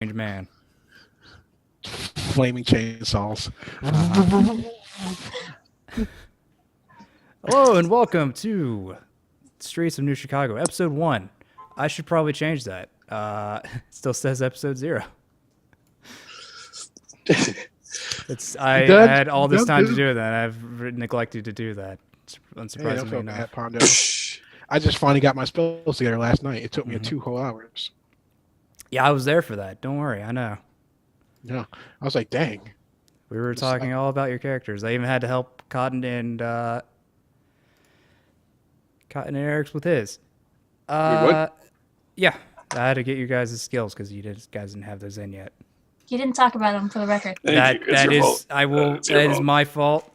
Man. Flaming chainsaws. Hello and welcome to Streets of New Chicago, episode 1. I should probably change that. It still says episode 0. I had all this time to do that. I've neglected to do that. Unsurprisingly enough. Pondo. I just finally got my spells together last night. It took me 2 whole hours. Yeah, I was there for that. Don't worry, I know. Yeah, I was like, dang. We were talking all about your characters. I even had to help Cotton and Eric's with his. Wait, what? Yeah, I had to get you guys' skills because you guys didn't have those in yet. You didn't talk about them for the record. That is my fault.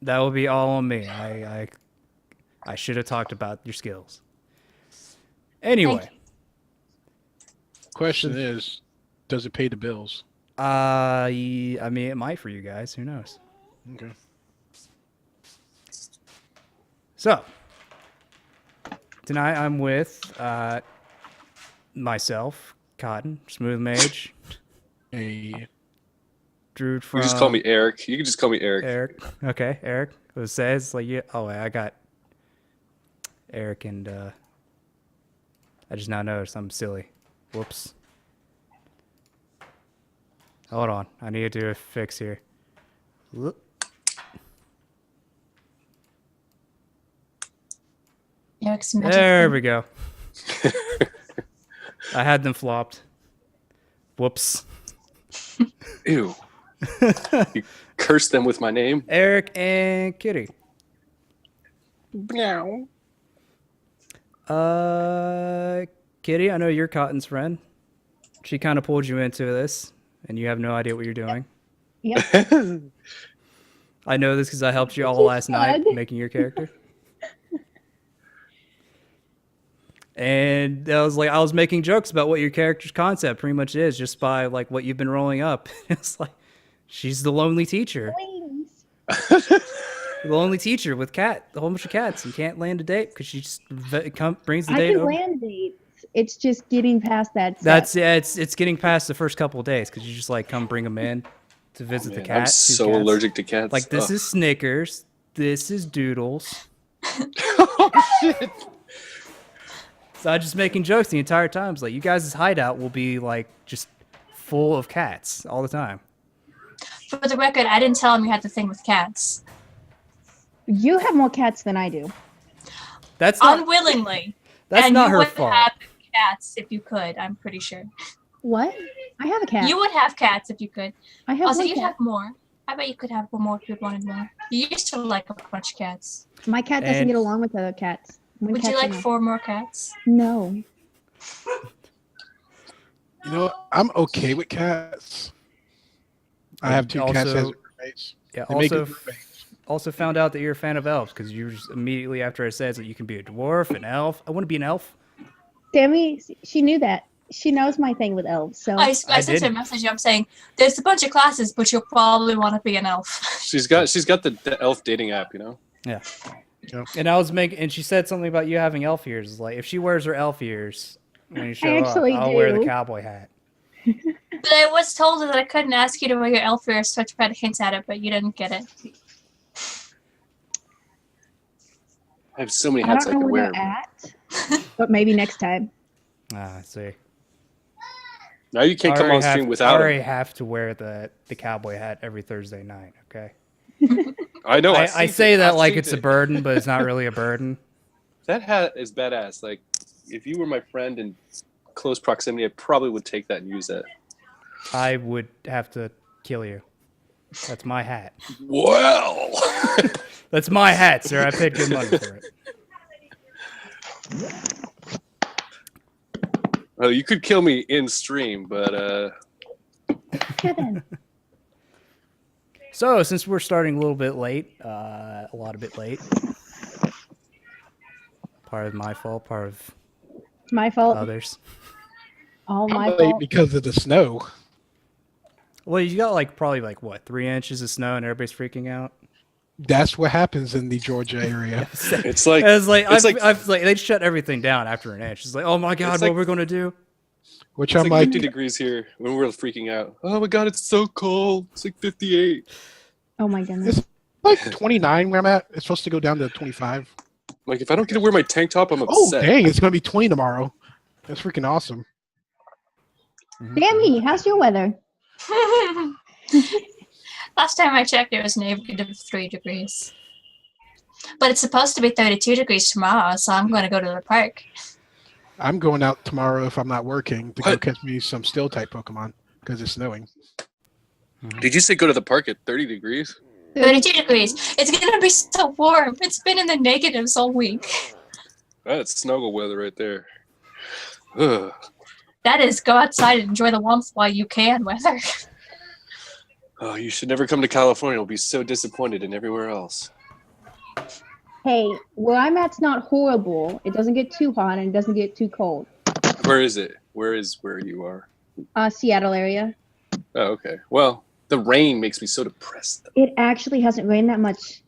That will be all on me. I should have talked about your skills. Anyway. Question is, does it pay the bills? I mean, it might for you guys. Who knows? Okay. So, tonight I'm with myself, Cotton, Smooth Mage. Hey. Druid from... You just call me Eric. You can just call me Eric. Eric. Okay, Eric. It says, like, yeah. Oh, I got Eric and... I just now noticed I'm silly. Whoops. Hold on. I need to do a fix here. Whoop. Eric's magic. There we go. I had them flopped. Whoops. Ew. You cursed them with my name? Eric and Kitty. Meow. Kitty, I know you're Cotton's friend. She kind of pulled you into this, and you have no idea what you're doing. Yep. I know this because I helped you all last night making your character. And I was making jokes about what your character's concept pretty much is, just by like what you've been rolling up. It's like she's the lonely teacher. The lonely teacher with a whole bunch of cats, and can't land a date because she just brings the date over. I can land dates. It's just getting past that step. It's getting past the first couple of days because you just like come bring them in to visit the cat. I'm so allergic to cats. Like this is Snickers, this is Doodles. Oh shit! So I'm just making jokes the entire time. It's like you guys' hideout will be like just full of cats all the time. For the record, I didn't tell him you had the thing with cats. You have more cats than I do. That's not, unwillingly. That's and not you her would fault. Have cats if you could. I'm pretty sure. What? I have a cat. You would have cats if you could. I have Also, one you'd cat. have more. I bet you could have more if you wanted more. You used to like a bunch of cats. My cat doesn't get along with other cats. Would you like 4 more cats? No. You know, I'm okay with cats. I have 2 cats as roommates. Yeah. They make good roommates. Also found out that you're a fan of elves because you just immediately after I said that you can be a dwarf, an elf. I want to be an elf. Tammy, she knew that. She knows my thing with elves. So I sent her a message. I'm saying there's a bunch of classes, but you'll probably want to be an elf. She's got the elf dating app, you know. Yeah. And she said something about you having elf ears. It's like if she wears her elf ears when you show up, I'll wear the cowboy hat. But I was told that I couldn't ask you to wear your elf ears, so I tried to hint at it, but you didn't get it. I have so many hats I don't know could where wear. they're at, but maybe next time. I see. Now you can't come on stream without I it. already have to wear the cowboy hat every Thursday night, okay? I know. I say that like it's a burden, but it's not really a burden. That hat is badass. Like, if you were my friend in close proximity, I probably would take that and use it. I would have to kill you. That's my hat. Well, that's my hat, sir. I paid good money for it. Well, you could kill me in stream, but Kevin. So, since we're starting a little bit late, a lot of bit late, part of my fault, part of my fault. Others. All my I'm late fault. because of the snow. Well, you got probably 3 inches of snow, and everybody's freaking out. That's what happens in the Georgia area. It's like they shut everything down after an inch. It's like, oh my god, what are we gonna do? Which It's I'm like like, 50 degrees here when we're freaking out. Oh my god, it's so cold. It's like 58. Oh my goodness. it's like 29 where I'm at. It's supposed to go down to 25. Like, if I don't get to wear my tank top, I'm Oh, upset. dang, it's going to be 20 tomorrow. That's freaking awesome. Sammy, how's your weather? Last time I checked, it was -3 degrees. But it's supposed to be 32 degrees tomorrow, so I'm going to go to the park. I'm going out tomorrow if I'm not working to go What? catch me some steel type Pokemon because it's snowing. Did you say go to the park at 30 degrees? 32 degrees. It's going to be so warm. It's been in the negatives all week. That's snuggle weather right there. Ugh. That is go outside and enjoy the warmth while you can weather. Oh, you should never come to California. You'll be so disappointed in everywhere else. Hey, where I'm at's not horrible. It doesn't get too hot and it doesn't get too cold. Where is it? Where you are? Seattle area. Oh, okay. Well, the rain makes me so depressed. It actually hasn't rained that much.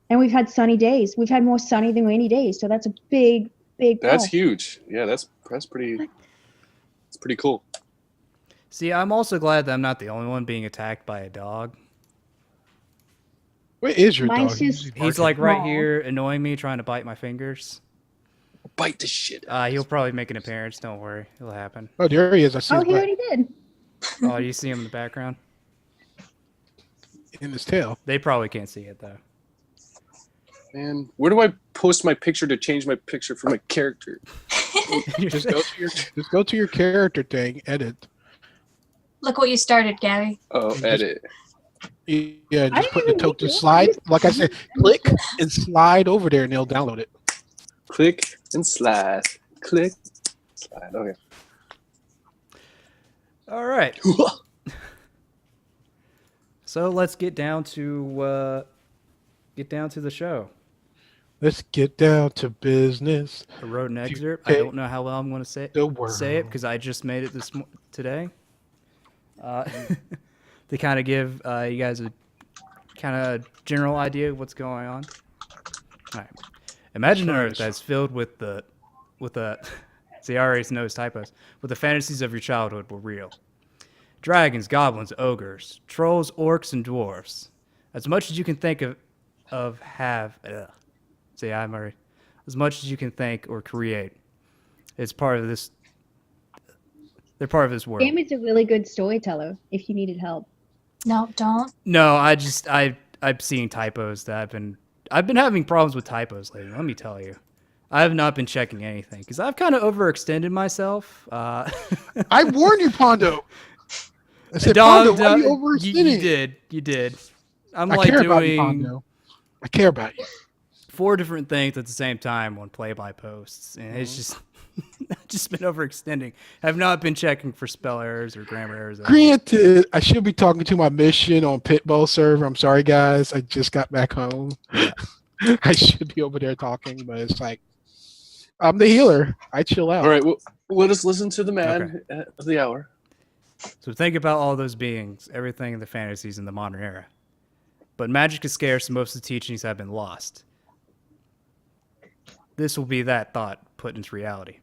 And we've had sunny days. We've had more sunny than rainy days. So that's a big, big That's plus. huge. Yeah, that's pretty. It's pretty cool. See, I'm also glad that I'm not the only one being attacked by a dog. Where is your Mine's dog? just- He's He's barking. like right Aw. here annoying me, trying to bite my fingers. Bite the shit. out. He'll probably make an appearance. Don't worry, it'll happen. Oh, there he is. I see Oh, his he butt already did. Oh, you see him in the background? in his tail. They probably can't see it though. Man, where do I post my picture to change my picture for my character? Just go to your character thing, edit. Look what you started, Gabby. Oh, edit. Yeah, I just didn't put the even token think you- slide. Like I said, click and slide over there and they'll download it. Click and slide. Click, slide. Okay. All right. So let's get down to the show. Let's get down to business. I wrote an If you excerpt. I take don't know how well I'm going to say the world. it because I just made it today. To kind of give you guys a kind of general idea of what's going on. All right. Imagine an Earth that's filled with the see, I already know typos. With the fantasies of your childhood were real. Dragons, goblins, ogres, trolls, orcs, and dwarves. As much as you can think of see, I'm already as much as you can think or create. It's part of this. They're part of this world. Sammy's a really good storyteller if you needed help. No, don't. No, I've seen typos that I've been having problems with typos lately. Let me tell you, I have not been checking anything because I've kind of overextended myself. I warned you, Pondo. I said, Dom, Pondo, why are you Dom, overextending? you did. I'm I like care about you, doing Pondo. I care about you. 4 different things at the same time on play-by posts, and it's just I've just been overextending. I've not been checking for spell errors or grammar errors. Granted, I should be talking to my mission on Pitbull server. I'm sorry, guys. I just got back home. I should be over there talking, but it's like I'm the healer. I chill out. All right. Well, let us listen to the man of the hour. So think about all those beings, everything in the fantasies in the modern era. But magic is scarce and most of the teachings have been lost. This will be that thought put into reality.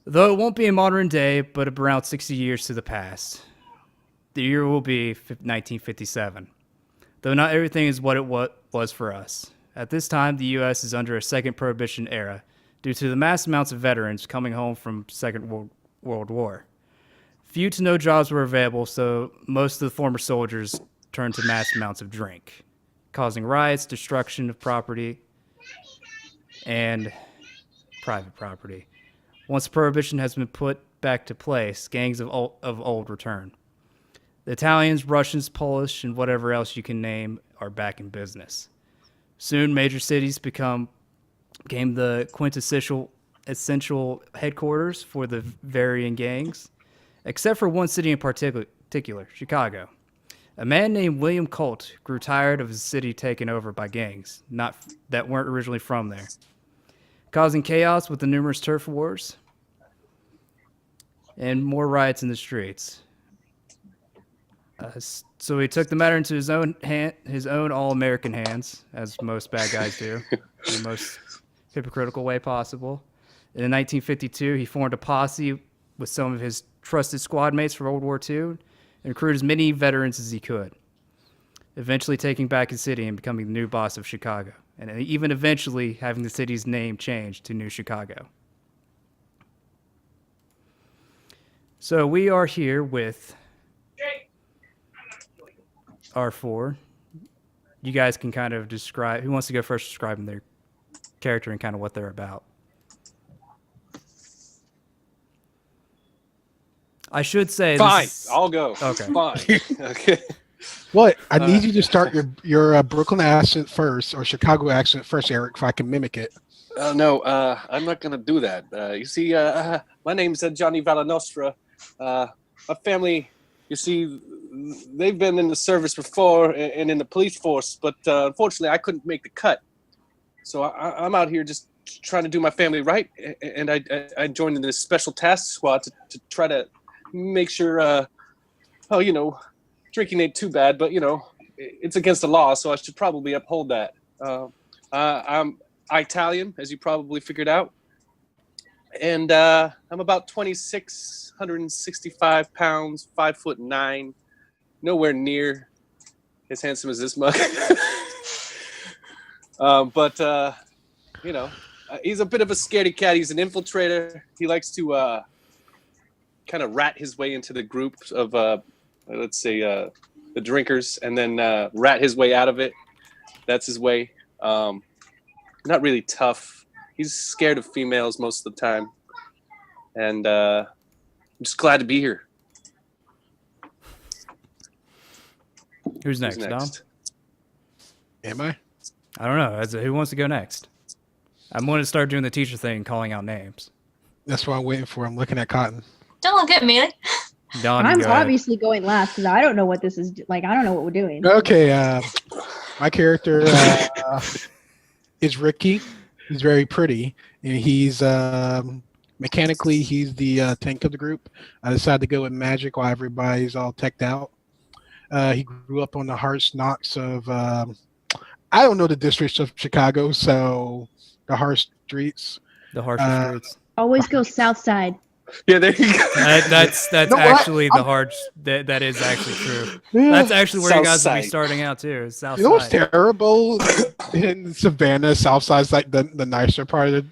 Though it won't be in modern day, but around 60 years to the past. The year will be 1957. Though not everything is what it was for us. At this time, the U.S. is under a second Prohibition era due to the mass amounts of veterans coming home from Second World War. Few to no jobs were available, so most of the former soldiers turned to mass amounts of drink, causing riots, destruction of property, and private property. Once prohibition has been put back to place, gangs of old return. The Italians, Russians, Polish, and whatever else you can name are back in business. Soon, major cities became the essential headquarters for the varying gangs, except for one city in particular, Chicago. A man named William Colt grew tired of his city taken over by gangs that weren't originally from there, causing chaos with the numerous turf wars and more riots in the streets. So he took the matter into his own all-American hands, as most bad guys do, in the most hypocritical way possible. In 1952, he formed a posse with some of his trusted squad mates from World War II and recruited as many veterans as he could, eventually taking back his city and becoming the new boss of Chicago, and even eventually having the city's name changed to New Chicago. So we are here with R4. You guys can kind of describe, who wants to go first describing their character and kind of what they're about? I should say Fine, this is, I'll go. Okay. Fine. Okay. What? I need you to start your Brooklyn accent first or Chicago accent first, Eric, if I can mimic it. No, I'm not gonna do that. You see, my name's Johnny Valanostra. My family, you see, they've been in the service before and in the police force, but unfortunately, I couldn't make the cut. So I'm out here just trying to do my family right, and I joined in this special task squad to try to make sure, drinking ain't too bad, but it's against the law, so I should probably uphold that. I'm Italian, as you probably figured out, and I'm about 2,665 pounds, 5'9", nowhere near as handsome as this mug. But he's a bit of a scaredy cat. He's an infiltrator. He likes to kind of rat his way into the group of, let's say, the drinkers, and then rat his way out of it. That's his way. Not really tough. He's scared of females most of the time. And I'm just glad to be here. Who's next, Dom? Am I? I don't know. Who wants to go next? I'm going to start doing the teacher thing and calling out names. That's what I'm waiting for. I'm looking at Cotton. Don't look at me. Don, I'm go ahead. obviously going last because I don't know what this is. Like, I don't know what we're doing. Okay, my character is Ricky. He's very pretty, and he's mechanically he's the tank of the group. I decided to go with magic while everybody's all teched out. He grew up on the harsh knocks of I don't know the districts of Chicago, so the harsh streets. The harsher streets. Always go south side. Yeah, there you go. That's No, actually the hard. That is actually true. That's actually where you guys will be starting out too. Is South You know what's Side. terrible in Savannah? South Side's like the nicer part of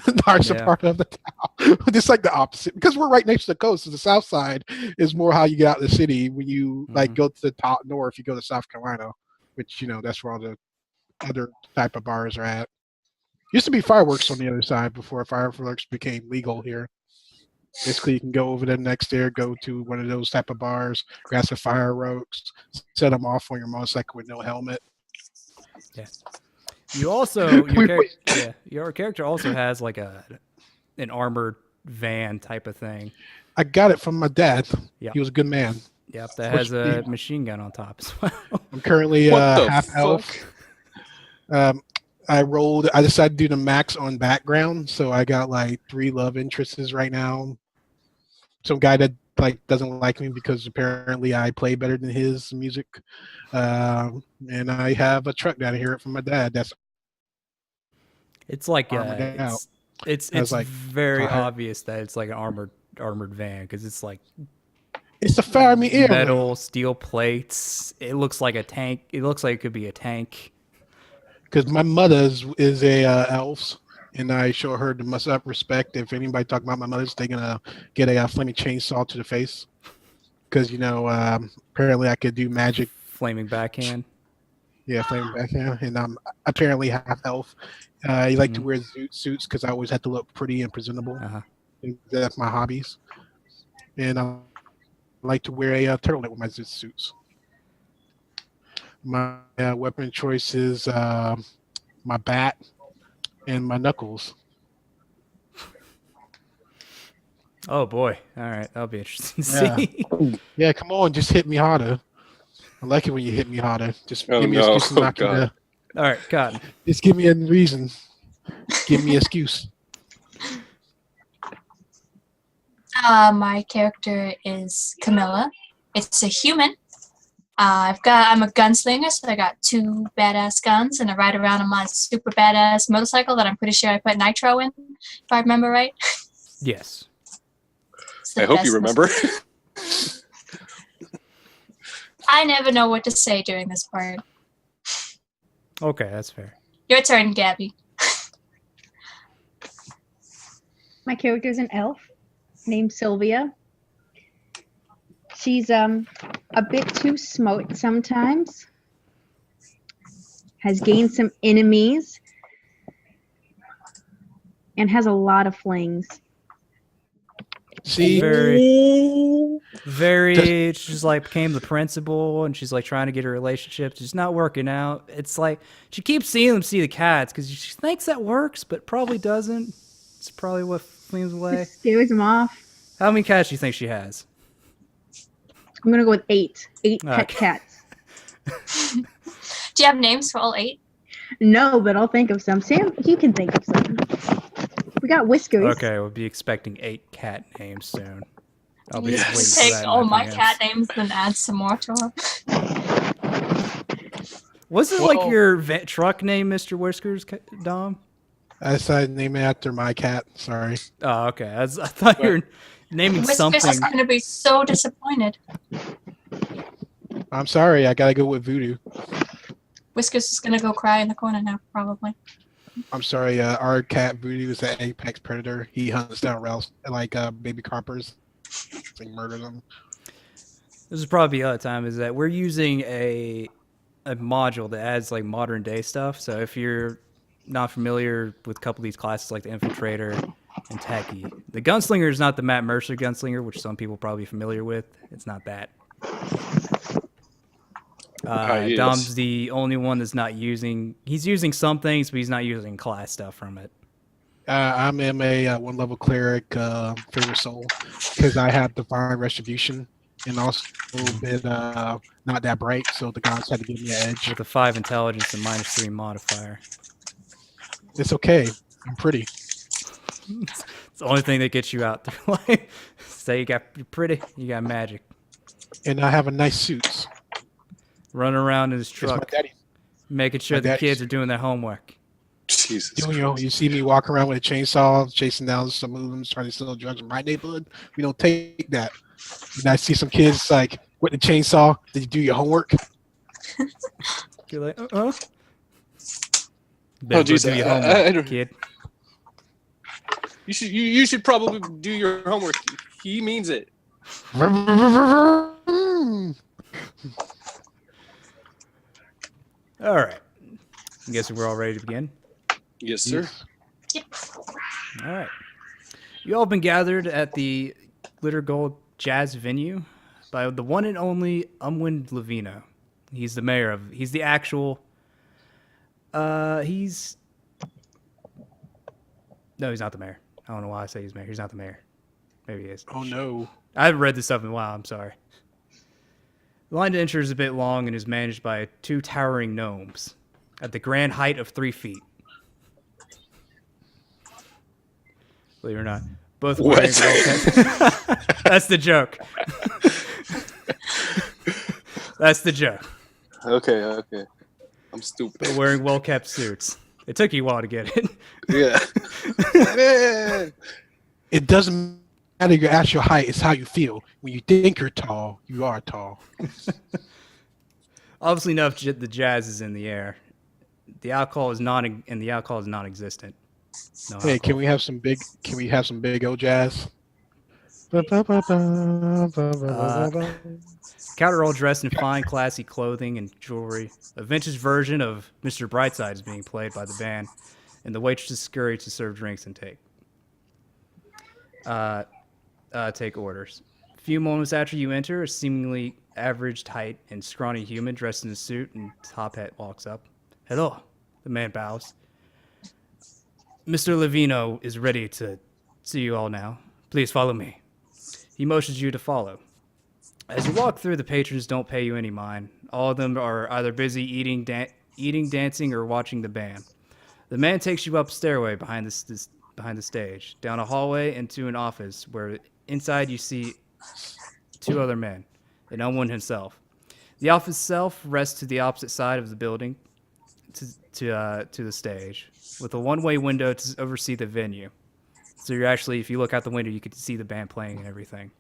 the nicer part of the town. Just like the opposite, because we're right next to the coast. So the South Side is more how you get out of the city. When you like go to the top north, you go to South Carolina, which that's where all the other type of bars are at. Used to be fireworks on the other side before fireworks became legal here. Basically, you can go over there next there, go to one of those type of bars, grab some fireworks, set them off on your motorcycle with no helmet. Yeah. You also your character also has like an armored van type of thing. I got it from my dad. Yep. He was a good man. Yep, that has a machine gun on top as well. I'm currently What the half elf. I decided to do the max on background, so I got like 3 love interests right now. Some guy that like doesn't like me because apparently I play better than his music, and I have a truck down here from my dad. That's It's like armored out. it's like, very fire. obvious that it's like an armored van because it's like It's a fire me air. metal, steel plates. It looks like a tank. It looks like it could be a tank. Because my mother is a elf, and I show her the most up respect. If anybody talk about my mother's, they're gonna get a flaming chainsaw to the face. Because apparently I could do magic. Flaming backhand. Yeah, flaming backhand, and I'm apparently half elf. I like to wear suits because I always have to look pretty and presentable. Uh-huh. And that's my hobbies. And I like to wear a turtleneck with my suits. My weapon choice is my bat and my knuckles. Oh boy! All right, that'll be interesting to Yeah. see. Yeah, come on, just hit me harder. I like it when you hit me harder. Just Oh, give me an no. excuse to knock you God. down. All right, Cotton. Just give me a reason. Give me an excuse. My character is Camilla. It's a human. I'm a gunslinger, so I got 2 badass guns, and I ride around on my super badass motorcycle that I'm pretty sure I put nitro in, if I remember right. Yes. So I hope you remember. I never know what to say during this part. Okay, that's fair. Your turn, Gabby. My character is an elf named Sylvia. She's a bit too smart sometimes. Has gained some enemies. And has a lot of flings. See, Very. She's like became the principal, and she's like trying to get a relationship. It's just not working out. It's like she keeps seeing them see the cats because she thinks that works, but probably doesn't. It's probably what flings away. It scares him off. How many cats do you think she has? I'm gonna go with 8. 8 pet Okay. cats. Do you have names for all 8? No, but I'll think of some. Sam, you can think of some. We got Whiskers. Okay, we'll be expecting 8 cat names soon. I'll be You just can waiting for take that in all my advance. cat names and add some more to them. Was it Well- like your truck name, Mr. Whiskers, Dom? I decided to name it after my cat. Sorry. Oh, okay. I thought you were naming Whiskers something. is going to be so disappointed. I'm sorry. I gotta go with Voodoo. Whiskers is going to go cry in the corner now, probably. I'm sorry. Our cat Voodoo is an apex predator. He hunts down baby carpers and murders them. This is probably the other time is that we're using a module that adds like modern day stuff. So if you're not familiar with a couple of these classes like the Infiltrator and Techie, the Gunslinger is not the Matt Mercer Gunslinger, which some people are probably familiar with. It's not that. Yes. Dom's the only one that's not using. He's using some things, but he's not using class stuff from it. I'm a 1-level cleric, favorite soul, because I have divine retribution and also a little bit not that bright, so the gods had to give me an edge. With a 5 intelligence and -3 modifier. It's okay. I'm pretty. It's the only thing that gets you out through life. Say you're pretty, you got magic. And I have a nice suit. Running around in his It's my truck, daddy. making sure my the daddy's- kids are doing their homework. Jesus. You see me walk around with a chainsaw, chasing down some Muslims trying to steal drugs in my neighborhood. We don't take that. And I see some kids like with the chainsaw. Did you do your homework? You're like, Oh, Better go geez, do your I homework, don't- kid. You should probably do your homework. He means it. All right. I'm guessing we're all ready to begin. Yes, sir. All right. You all have been gathered at the Glitter Gold Jazz venue by the one and only Umwind Levino. He's the mayor of. He's the actual. He's. No, he's not the mayor. I don't know why I say he's mayor. He's not the mayor. Maybe he is. Oh no. I haven't read this stuff in a while. I'm sorry. The line to enter is a bit long and is managed by 2 towering gnomes at the grand height of 3 feet. Believe it or not. Both What? wearing well-kept. That's the joke. That's the joke. Okay. I'm They're stupid. wearing well-kept suits. It took you a while to get it. Yeah. It doesn't matter your actual height, it's how you feel. When you think you're tall, you are tall. Obviously enough the jazz is in the air. The alcohol is non-existent. No Hey, alcohol. can we have some big old jazz? Counter all dressed in fine, classy clothing and jewelry. A vintage version of Mr. Brightside is being played by the band, and the waitresses scurry to serve drinks and take orders. A few moments after you enter, a seemingly average height and scrawny human dressed in a suit and top hat walks up. Hello, the man bows. Mr. Levino is ready to see you all now. Please follow me. He motions you to follow. As you walk through, the patrons don't pay you any mind. All of them are either busy eating, dancing, or watching the band. The man takes you up a stairway behind the stage, down a hallway into an office where inside you see 2 other men, and Unwin himself. The office itself rests to the opposite side of the building to the stage, with a one-way window to oversee the venue. So you're actually, if you look out the window, you can see the band playing and everything.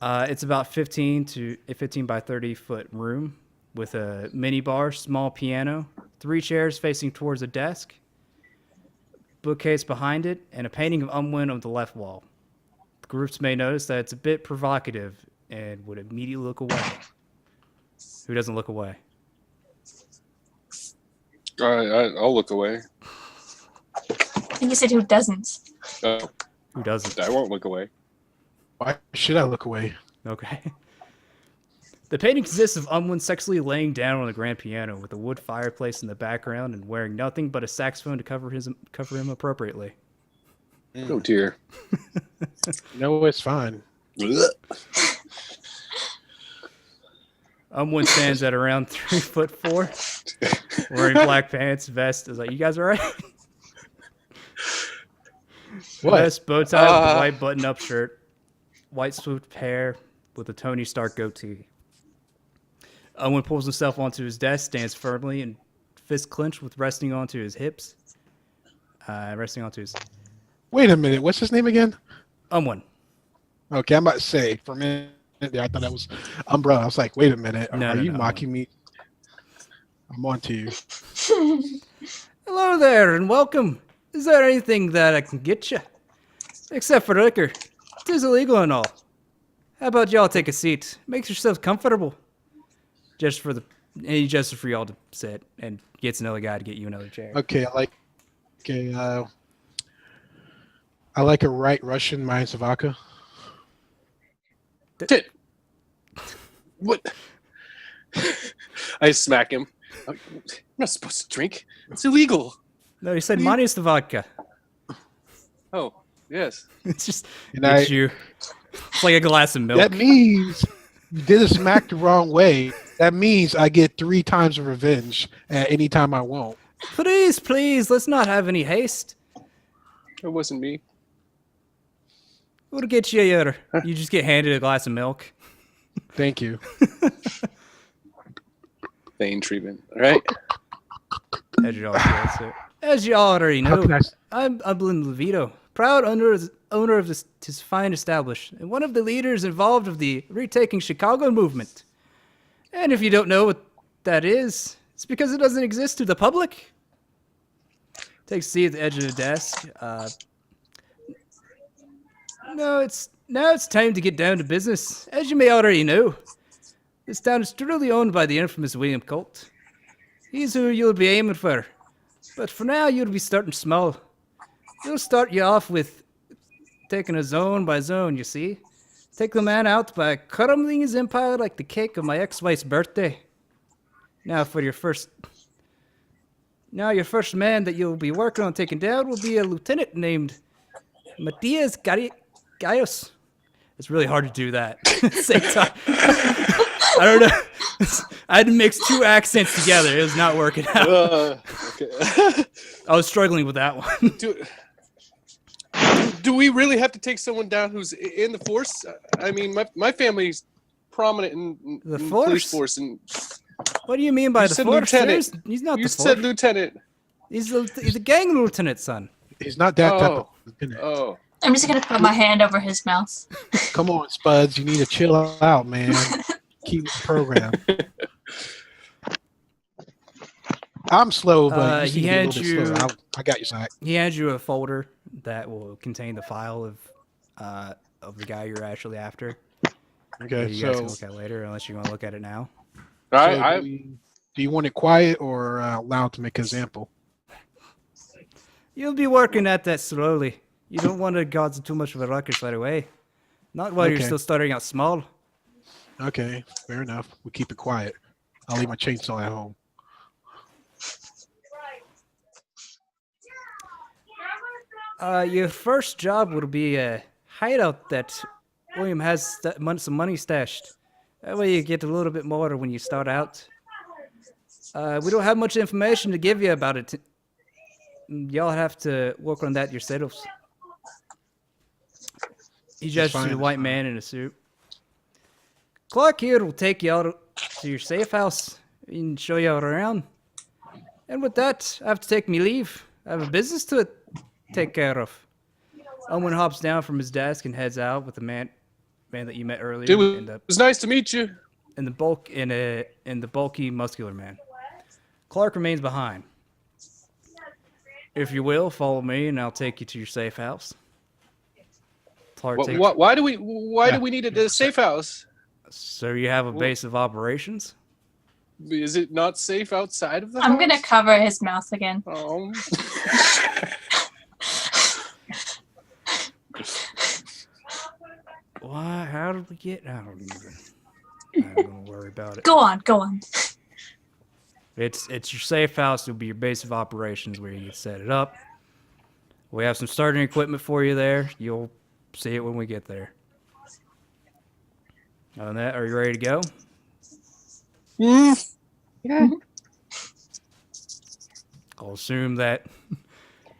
It's about 15 by 30 foot room with a mini bar, small piano, 3 chairs facing towards a desk, bookcase behind it, and a painting of Unwin on the left wall. The groups may notice that it's a bit provocative and would immediately look away. Who doesn't look away? I'll look away. I think you said who doesn't. Who doesn't? I won't look away. Why should I look away? Okay. The painting consists of Unwin sexually laying down on the grand piano with a wood fireplace in the background and wearing nothing but a saxophone to cover him appropriately. Oh dear. No, it's fine. Unwin stands at around 3'4", wearing black pants, vest. Is like, you guys all right? What? Vest, bow tie with a white button-up shirt, white swooped hair with a Tony Stark goatee. Unwin pulls himself onto his desk, stands firmly, and fist clenched with resting onto his hips. Wait a minute. What's his name again? Unwin. Okay, I'm about to say for a minute there, I thought that was Umbrella. I was like, wait a minute. Are you mocking me? I'm on to you. Hello there, and welcome. Is there anything that I can get you? Except for liquor. It is illegal and all. How about y'all take a seat? Make yourselves comfortable. Just for y'all to sit and gets another guy to get you another chair. Okay, I like a right Russian minus a vodka. What? I smack him. I'm not supposed to drink. It's illegal. No, he said minus the vodka. Oh, yes. It's just And you. It's like a glass of milk. That means you did a smack the wrong way. That means I get 3 times of revenge at any time I want. Please, let's not have any haste. It wasn't me. We'll get you your. You just get handed a glass of milk. Thank you. Vein treatment. All right. As you already How know, can I I'm Ublin Levito, proud owner of this fine establishment, and one of the leaders involved of the Retaking Chicago movement. And if you don't know what that is, it's because it doesn't exist to the public. Take a seat at the edge of the desk. Now it's time to get down to business. As you may already know, this town is truly owned by the infamous William Colt. He's who you'll be aiming for. But for now, you'll be starting small. He'll start you off with taking it zone by zone, you see. Take the man out by crumbling his empire like the cake of my ex-wife's birthday. Now your first man that you'll be working on taking down will be a lieutenant named Matias Gaius. It's really hard to do that at the same time. I don't know. I had to mix 2 accents together. It was not working out. Okay. I was struggling with that one. Do we really have to take someone down who's in the force? I mean, my family's prominent in The in force? police force, and What do you mean by You the said force? lieutenant. He's not you the said force. lieutenant. He's a gang lieutenant, son. He's not that type of. Oh, I'm just gonna put my hand over his mouth. Come on, Spuds. You need to chill out, man. Keep the program. I'm slow, but he you need to hands be a little you- bit slower. I got you, Zach. He hands you a folder that will contain the file of the guy you're actually after. Okay, You guys so, can look at later, unless you want to look at it now. do you want it quiet or loud to make an example? You'll be working at that slowly. You don't want to cause too much of a ruckus right away. Not while you're Okay. still starting out small. Okay, fair enough. We'll keep it quiet. I'll leave my chainsaw at home. Your first job will be a hideout that William has some money stashed. That way you get a little bit more when you start out. We don't have much information to give you about it. Y'all have to work on that yourselves. He gestures to the white man in a suit. Clark here will take you out to your safe house and show you around. And with that, I have to take me leave. I have a business to take care of. Owen hops down from his desk and heads out with the man that you met earlier. It was nice to meet you. In the bulky, muscular man. Clark remains behind. If you will, follow me, and I'll take you to your safe house. Clark Why do we need a safe house? So you have a base of operations? Is it not safe outside of the house? I'm gonna cover his mouth again. Oh. Why? How did we get? I don't even. I'm gonna worry about it. Go on. It's your safe house. It'll be your base of operations where you set it up. We have some starting equipment for you there. You'll see it when we get there. Other than that, are you ready to go? Yeah. I'll assume that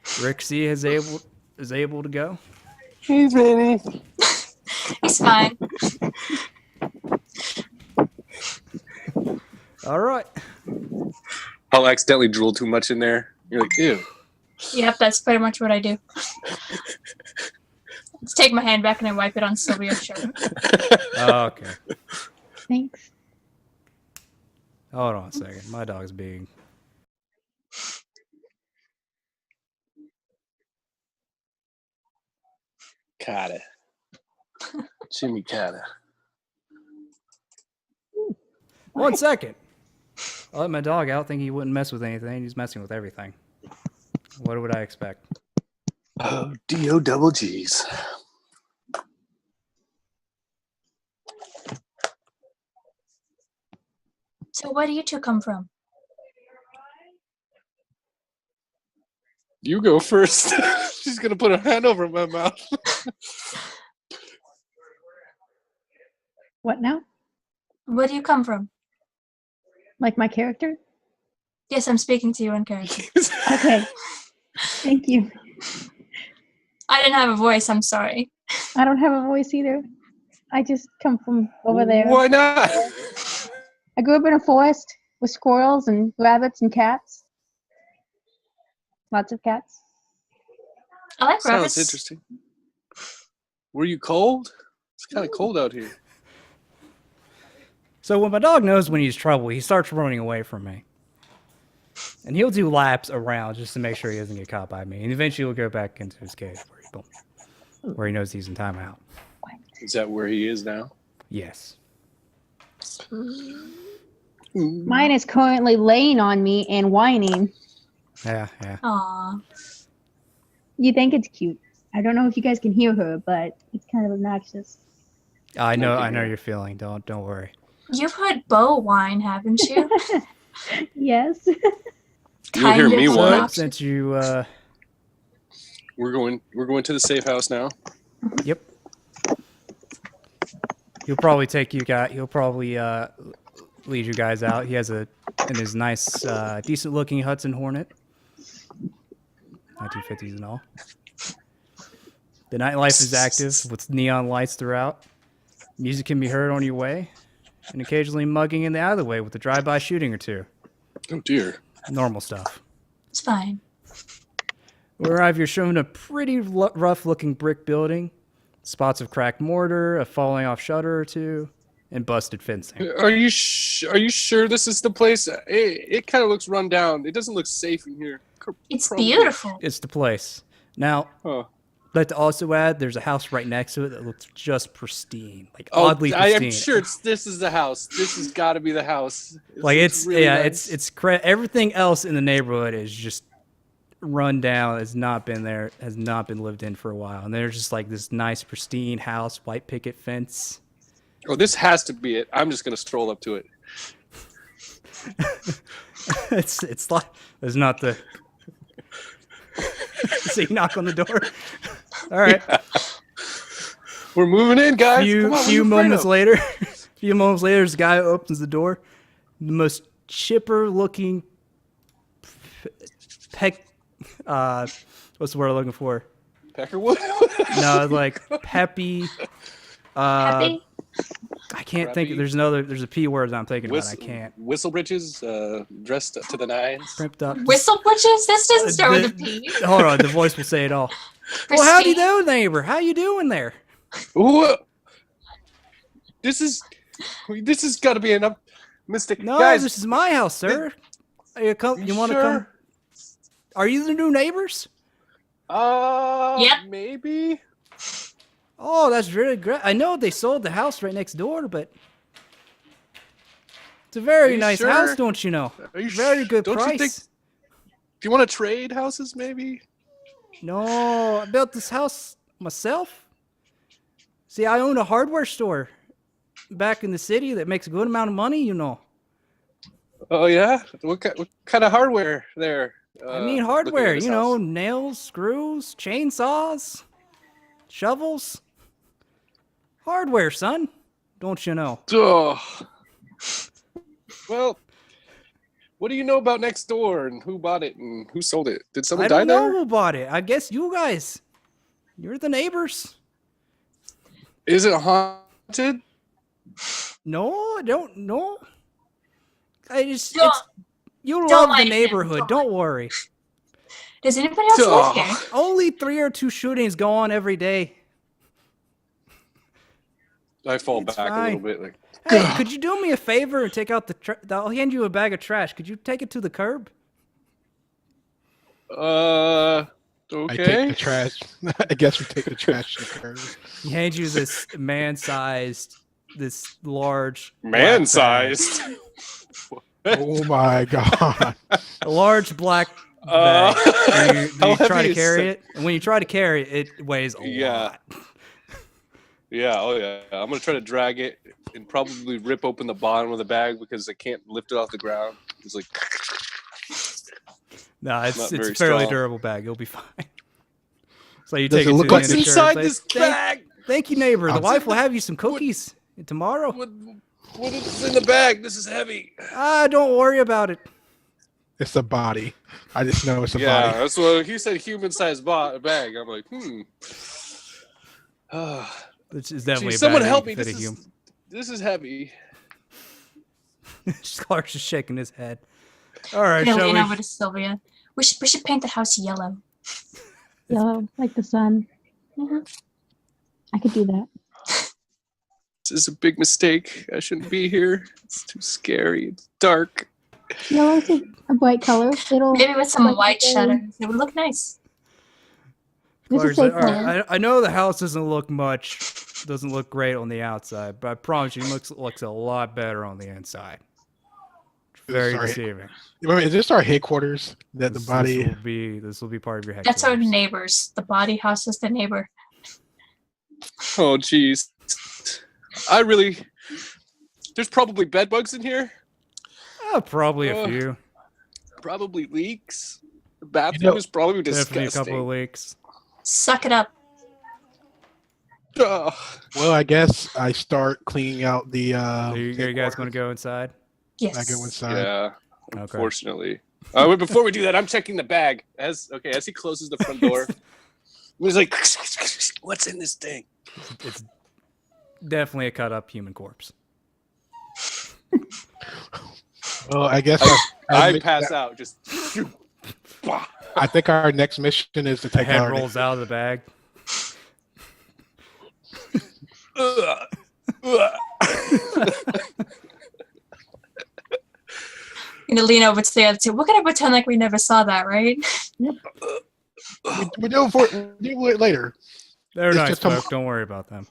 Rixie is able to go. He's ready. He's fine. All right. I'll accidentally drool too much in there. You're like, ew. Yep, that's pretty much what I do. Let's take my hand back and I wipe it on Sylvia's shirt. Oh, okay. Thanks. Hold on a second. My dog's being. Got it. Jimmy Cotta. 1 second. I let my dog out thinking he wouldn't mess with anything. He's messing with everything. What would I expect? Oh, D-O-double-G's. So where do you two come from? You go first. She's going to put her hand over my mouth. What now? Where do you come from? Like my character? Yes, I'm speaking to you in character. Okay. Thank you. I didn't have a voice, I'm sorry. I don't have a voice either. I just come from over there. Why not? I grew up in a forest with squirrels and rabbits and cats. Lots of cats. I like Sounds rabbits. interesting. Were you cold? It's kind of cold out here. So when my dog knows when he's trouble, he starts running away from me. And he'll do laps around just to make sure he doesn't get caught by me. And eventually he'll go back into his cage where he knows he's in timeout. Is that where he is now? Yes. Mine is currently laying on me and whining. Yeah. Aw. You think it's cute. I don't know if you guys can hear her, but it's kind of obnoxious. I know your feeling. Don't worry. You've heard Bo whine, haven't you? Yes. You'll hear me Kind of whine. obnoxious. Since you We're going to the safe house now. Yep. He'll probably take you guys. He'll probably lead you guys out. He has in his nice, decent looking Hudson Hornet, 1950s and all. The nightlife is active with neon lights throughout. Music can be heard on your way, and occasionally mugging in the alleyway with a drive-by shooting or two. Oh dear. Normal stuff. It's fine. We arrive, you're shown a pretty rough-looking brick building, spots of cracked mortar, a falling off shutter or two, and busted fencing. Are you sure this is the place? It kind of looks run down. It doesn't look safe in here. It's Probably. beautiful. It's the place. Now, Huh. I'd like to also add, there's a house right next to it that looks just pristine, like Oh, oddly I pristine. am sure this is the house. This has got to be the house. Like looks really nice. it's everything else in the neighborhood is just run down. Has not been lived in for a while, and there's just like this nice pristine house, white picket fence. Oh, this has to be it. I'm just gonna stroll up to it. It's like there's not the. So you knock on the door. All right. Yeah. We're moving in, guys. Come on, Few moments later, this guy opens the door. The most chipper looking what's the word I'm looking for? Peckerwood. No, like peppy. Happy? I can't think. crappy. There's a P word that I'm thinking about. I can't. Whistle britches, dressed to the nines. Primped up. Whistle britches? This doesn't start with a P. Hold on, the voice will say it all. Well, how do you do, neighbor? How you doing there? Ooh, this is got to be enough, Mister. No, Guys, this is my house, sir. You want to come? Are you the new neighbors? Yep. Maybe. Oh, that's really great. I know they sold the house right next door, but it's a very nice house, don't you know? Are you Very good don't price. You think, do you want to trade houses, maybe? No, I built this house myself. See, I own a hardware store back in the city that makes a good amount of money, you know. Oh yeah. What kind of hardware there? I mean hardware, you know, nails, screws, chainsaws, shovels. Hardware, son. Don't you know? Oh. Well, what do you know about next door and who bought it and who sold it? Did someone I die don't know there? who bought it. I guess you guys. You're the neighbors. Is it haunted? No, I don't know. Don't- You don't love the mind him. neighborhood. Don't worry. Does anybody else live here? Only 3 or 2 shootings go on every day. I fall It's back a fine. little bit. Like, Hey, could you do me a favor and take out I'll hand you a bag of trash. Could you take it to the curb? I take okay. the trash. I guess we take the trash to the curb. He hands you this this large black bag. Man-sized. Oh my god. A large black Uh, bag. Do you how try heavy to is carry it? it? And when you try to carry it, it weighs a Yeah. lot. Yeah, oh yeah. I'm gonna try to drag it and probably rip open the bottom of the bag because I can't lift it off the ground. It's like No, Not it's a very fairly strong. durable bag. You'll be fine. So you Does take it it look to like the what's insurance inside place. this Thank, bag? thank you, neighbor. The What's wife in will the- have you some cookies tomorrow. What is in the bag? This is heavy. Don't worry about it. It's a body. I just know it's a Yeah, body. that's what he said. Human-sized bag. I'm like, This is definitely Gee, a someone bag help that me. can fit a human. This is heavy. Clark's just shaking his head. All right, I'm gonna shall lean we? over to Sylvia. We should paint the house yellow. Yellow, like the sun. I could do that. This is a big mistake. I shouldn't be here. It's too scary. It's dark. Yellow's a bright color. It'll Maybe with some like white the- shutters. It would look nice. This Clark's is like, safe all color. right, I know the house doesn't look great on the outside, but I promise you, it looks a lot better on the inside. Very Sorry. deceiving. Wait, is this our headquarters? That the body. This will be part of your head. That's our neighbors. The body house is the neighbor. Oh, jeez. There's probably bed bugs in here. Probably a few. Probably leaks. The bathroom You know- is probably Definitely a disgusting. couple of leaks. Suck it up. Ugh. Well, I guess I start cleaning out the. So you guys going to headquarters. go inside? Yes. I go inside. Yeah. Okay. Unfortunately. Wait, before we do that, I'm checking the bag. As he closes the front door, he's like, "What's in this thing?" It's definitely a cut up human corpse. Well, I guess I pass out. Just. I think our next mission is to The take head out. rolls out of the bag. Ugh. Ugh. I'm gonna lean over to the other two. We're gonna pretend like we never saw that, right? We do it later. They're It's nice just folk. Don't worry about them.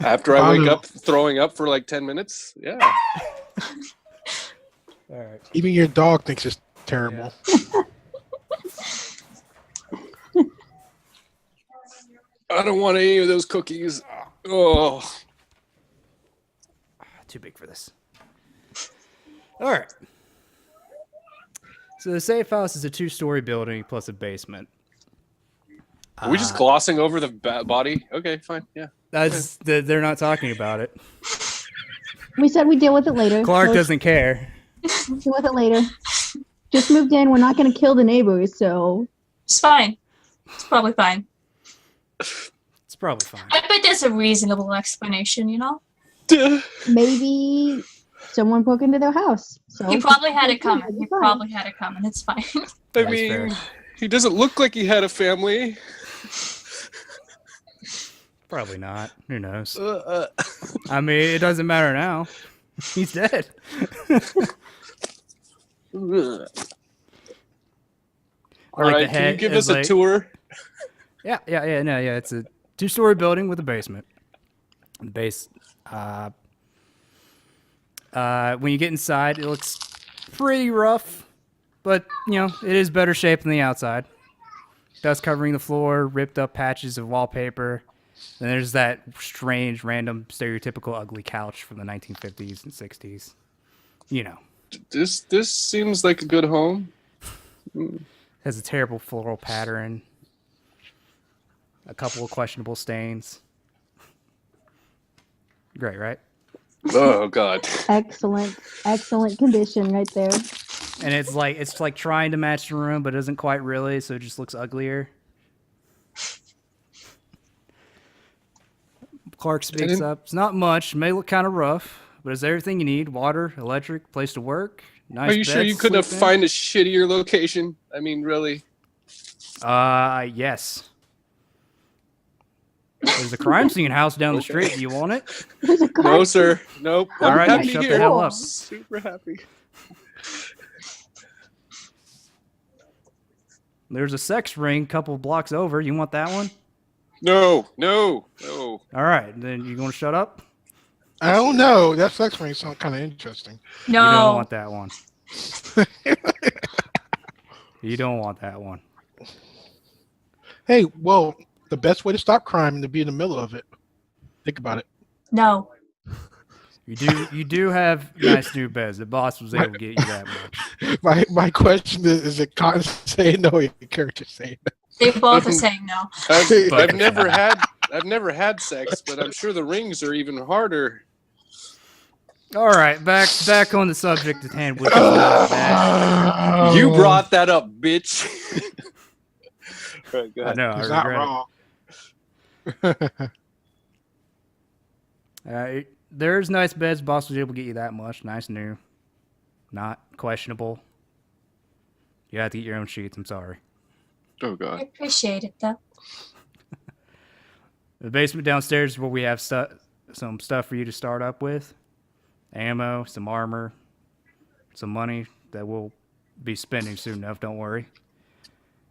After I wake up throwing up for like 10 minutes, yeah. All right. Even your dog thinks it's terrible. I don't want any of those cookies. Oh. Too big for this. All right. So the safe house is a 2-story building plus a basement. Are we just glossing over the body? Okay, fine. Yeah. They're not talking about it. We said we'd deal with it later. Clark so doesn't care. we'll deal with it later. Just moved in. We're not going to kill the neighbors, so It's fine. It's probably fine. It's It's probably fine. I bet there's a reasonable explanation, you know? Maybe someone broke into their house. So He probably had it it's coming. fine. He probably had it coming. It's fine. I That's mean, fair. he doesn't look like he had a family. Probably not. Who knows? Uh, I mean, it doesn't matter now. He's dead. All Like right, the can you head give is us a like- tour? Yeah. It's a 2-story building with a basement. The base. When you get inside, it looks pretty rough, but it is better shape than the outside. Dust covering the floor, ripped up patches of wallpaper. Then there's that strange, random, stereotypical, ugly couch from the 1950s and 60s. This seems like a good home. Has a terrible floral pattern. A couple of questionable stains. Great, right? Oh God. Excellent condition right there. And it's like trying to match the room, but it doesn't quite really, so it just looks uglier. Clark speaks up. It's not much. It may look kind of rough, but it's everything you need: water, electric, place to work. Nice. Are you sure bed you to couldn't have sleep in. find a shittier location? I mean, really? Yes. There's a crime scene house down the street. Do you want it? There's a No, crime sir. Nope. All I'm right, then happy shut the here. hell up. Super happy. There's a sex ring a couple blocks over. You want that one? No. All right, then you going to shut up? I don't know. That sex ring sounds kind of interesting. No. You don't want that one. You don't want that one. Hey, well, the best way to stop crime is to be in the middle of it. Think about it. No. You do have nice new beds. The boss was able to get you that much. My question is it Cotton saying no or your character saying no? They both are saying no. I've never had sex, but I'm sure the rings are even harder. All right, back on the subject at hand, which is not that. You brought that up, bitch. Right, go I ahead. know. I He's not regret wrong. it. There's nice beds. Boss was able to get you that much. Nice new. Not questionable. You have to get your own sheets. I'm sorry. Oh I God. appreciate it, though. The basement downstairs is where we have some stuff for you to start up with. Ammo, some armor, some money that we'll be spending soon enough, don't worry.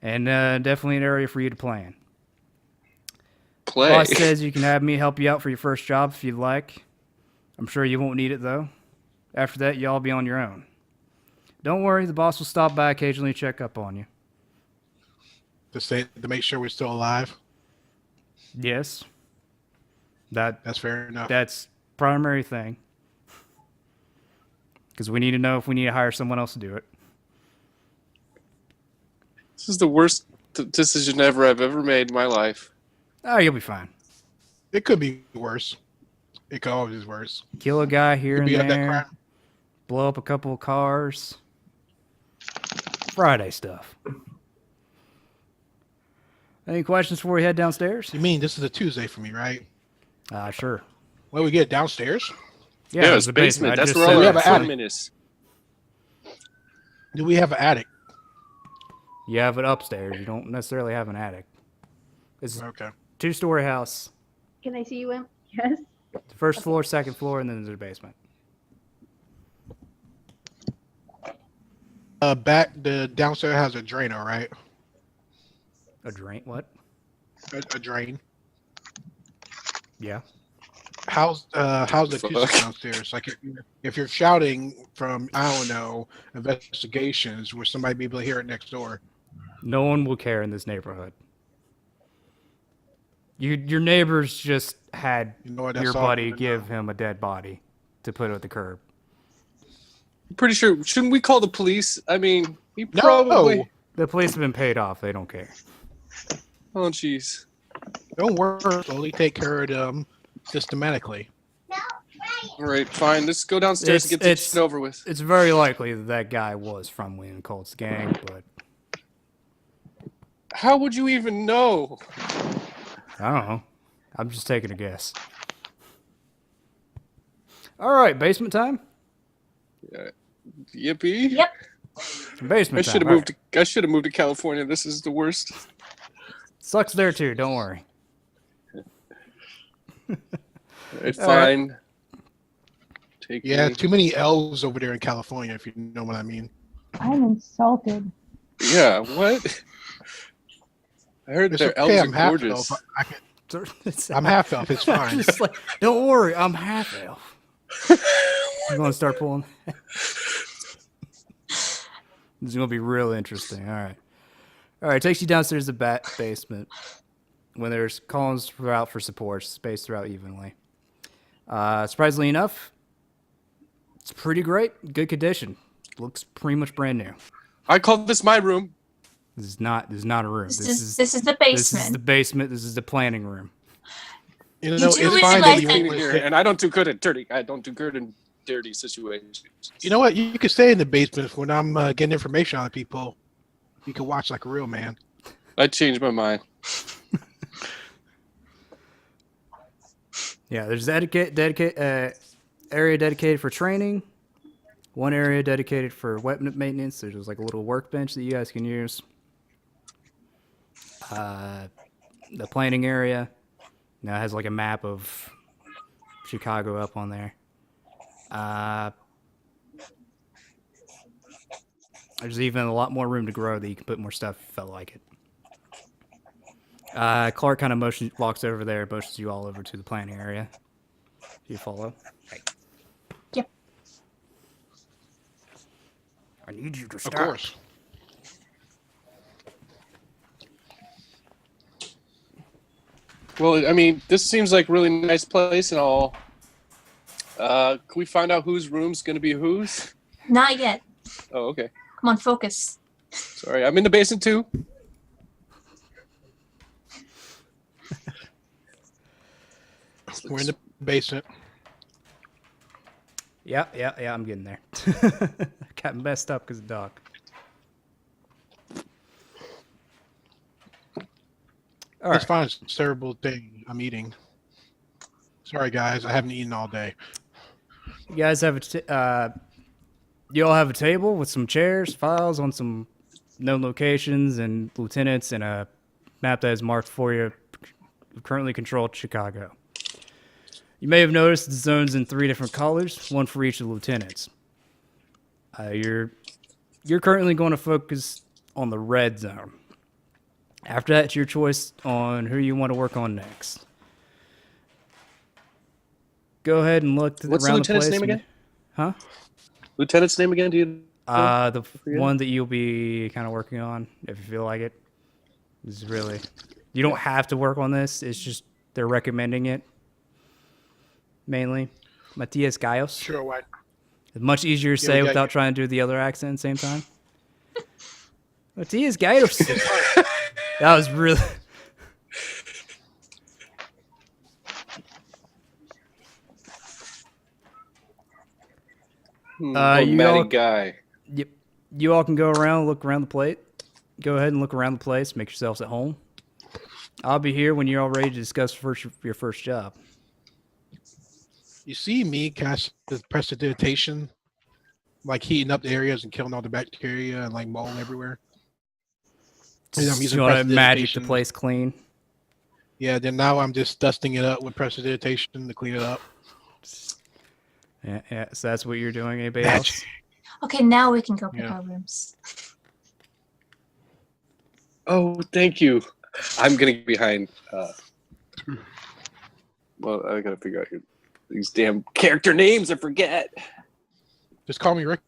And definitely an area for you to plan. Play. Boss says you can have me help you out for your first job if you'd like. I'm sure you won't need it, though. After that, y'all be on your own. Don't worry, the boss will stop by occasionally to check up on you. To make sure we're still alive. Yes. That's fair enough. That's primary thing. Because we need to know if we need to hire someone else to do it. This is the worst decision I've ever made in my life. Oh, you'll be fine. It could be worse. It could always be worse. Kill a guy here Could and be of that there. crime. Blow up a couple of cars. Friday stuff. Any questions before we head downstairs? You mean this is a Tuesday for me, right? Sure. Where we get downstairs? Yeah, it's the basement. I That's just where said all we our have an attic. equipment is. Do we have an attic? You have it upstairs. You don't necessarily have an attic. It's a Okay. 2-story house. Can I see you, Imp? Yes. The first floor, second floor, and then there's a basement. The downstairs has a drain, all right? A drain? What? A drain. Yeah. How's the Fuck. acoustics downstairs? Like if you're shouting from I don't know investigations, will somebody be able to hear it next door? No one will care in this neighborhood. Your neighbors just had You know what? your That's all I buddy wanna give know. him a dead body to put at the curb. I'm pretty sure. Shouldn't we call the police? I mean, he No. probably. The police have been paid off. They don't care. Oh, jeez. Don't worry. Slowly take care of them systematically. All right, fine. Let's go downstairs and get this shit over with. It's very likely that that guy was from Wayne Colt's gang, but How would you even know? I don't know. I'm just taking a guess. All right, basement time. Yippee! Yep. Basement I should time. have moved. I should have moved to California. This is the worst. Sucks there too. Don't worry. It's All right. fine. Take Yeah, me. too many elves over there in California, if you know what I mean. I'm insulted. Yeah. What? I heard It's their okay, elves I'm are half gorgeous. elf. It's- I'm half elf. It's fine. Just like, don't worry, I'm half elf. I'm gonna start pulling. This is gonna be real interesting. All right. Takes you downstairs to the basement. When there's columns throughout for support, spaced throughout evenly. Surprisingly enough, it's pretty great. Good condition. Looks pretty much brand new. I call this my room. This is not a room. This is the This is the basement. basement. This is the planning room. You You know, do it's fine that realize you that- In here, and I don't do good at dirty. I don't do good in dirty situations. You know what? You can stay in the basement when I'm getting information out of people. You can watch like a real man. I changed my mind. Yeah, there's area dedicated for training. One area dedicated for weapon maintenance. There's like a little workbench that you guys can use. The planning area now has like a map of Chicago up on there. There's even a lot more room to grow that you can put more stuff if you felt like it. Clark kind of walks over there, motions you all over to the planning area. Do you follow? Yep. I need you to Of stop. course. Well, I mean, this seems like a really nice place and all. Can we find out whose room's going to be whose? Not yet. Oh, okay. Come on, focus. Sorry, I'm in the basement too. We're in the basement. Yeah, I'm getting there. Got messed up because of dog. All It's right. fine. It's a terrible thing I'm eating. Sorry, guys. I haven't eaten all day. You guys have you all have a table with some chairs, files on some known locations and lieutenants, and a map that is marked for you. Currently controlled Chicago. You may have noticed the zones in 3 different colors, one for each of the lieutenants. You're currently going to focus on the red zone. After that, it's your choice on who you want to work on next. Go ahead and look What's the around lieutenant's place name and- again? Huh? Lieutenant's name again? Do you? The forget? one that you'll be kind of working on, if you feel like it. This is really, you don't have to work on this. It's just they're recommending it. Mainly, Matias Gallos. Sure, why? It's much easier to Yeah, say yeah, without yeah. trying to do the other accent at the same time. Matias Gallos. That was really. you Matty all- guy. Yep. You all can go around, look around the plate. Go ahead and look around the place. Make yourselves at home. I'll be here when you're all ready to discuss your first job. You see me cast the prestidigitation, like heating up the areas and killing all the bacteria and like mold everywhere. And I'm using You want to magic the prestidigitation. place clean? Yeah, then now I'm just dusting it up with prestidigitation to clean it up. Yeah. So that's what you're doing. Anybody else? Magic. Okay, now we can go pick Yeah. our rooms. Oh, thank you. I'm gonna get behind. Well, I gotta figure out these damn character names. I forget. Just call me Rick,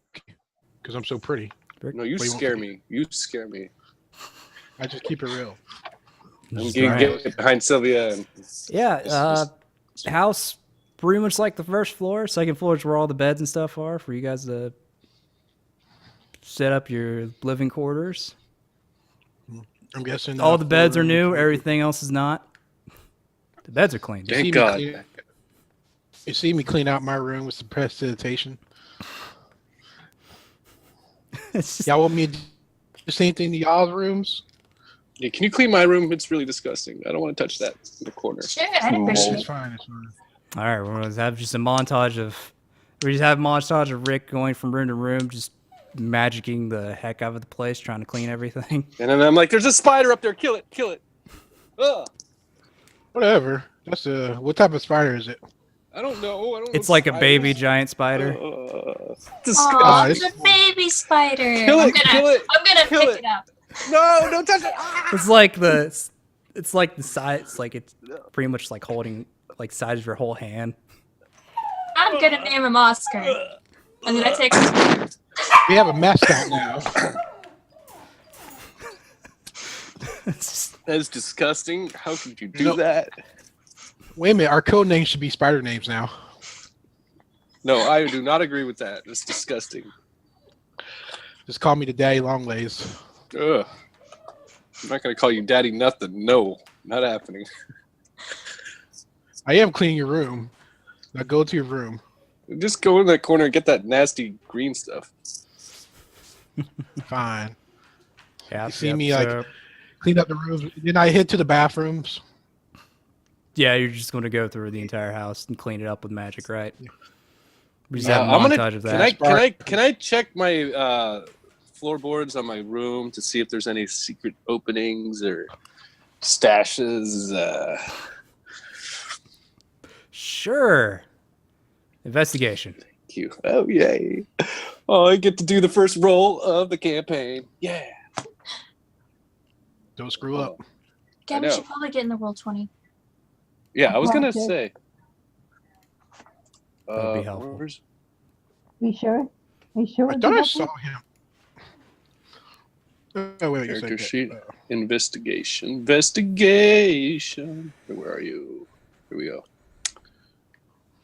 because I'm so pretty. No, you What do you want scare from me. You scare me. I just keep it real. I'm Just gonna right. get behind Sylvia. And Yeah. House pretty much like the first floor. Second floor is where all the beds and stuff are for you guys to set up your living quarters. I'm guessing All the beds are for- new. Everything else is not. The beds are clean. You see Thank me God. clean- You see me clean out my room with some prestidigitation. It's just- Y'all want me to do the same thing to y'all's rooms? Yeah, can you clean my room? It's really disgusting. I don't want to touch that in the corner. Sure, I'd It's appreciate it. fine. It's fine. All right, we're gonna have just a montage of. We just have a montage of Rick going from room to room, just magicking the heck out of the place, trying to clean everything. And then I'm like, there's a spider up there. Kill it. Kill it. Ugh. Whatever. That's what type of spider is it? I don't know. I don't know. It's like a baby spiders. giant spider. Disgusting. Aw, it's- it's a baby spider. Kill I'm it, gonna, kill it, I'm gonna kill pick it. it up. No, don't touch it. Ah! It's like the size. It's like it's pretty much like holding like size of your whole hand. I'm gonna name him Oscar. And then I take We have a mascot now. It's just- That is disgusting. How could you do No. that? Wait a minute. Our code names should be spider names now. No, I do not agree with that. It's disgusting. Just call me the Daddy Longlegs. Ugh. I'm not gonna call you daddy nothing. No, not happening. I am cleaning your room. Now go to your room. Just go in that corner and get that nasty green stuff. Fine. yeah, You see me, like- Clean up the rooms. Then I head to the bathrooms. yeah, you're just going to go through the entire house and clean it up with magic, right? We just Yeah, have a I'm gonna- montage of Can that. can I check my floorboards on my room to see if there's any secret openings or stashes? Sure. Investigation. Thank you. Oh yay! Oh, I get to do the first roll of the campaign. Yeah. Don't screw up. Yeah, we know. should probably get in the roll 20. Yeah, I was gonna Okay. say. That'd be helpful. where's- Are you sure? Are you sure? I it'd thought be I helpful? saw him. Oh, wait, you said Character that. sheet. Investigation. Investigation. Where are you? Here we go.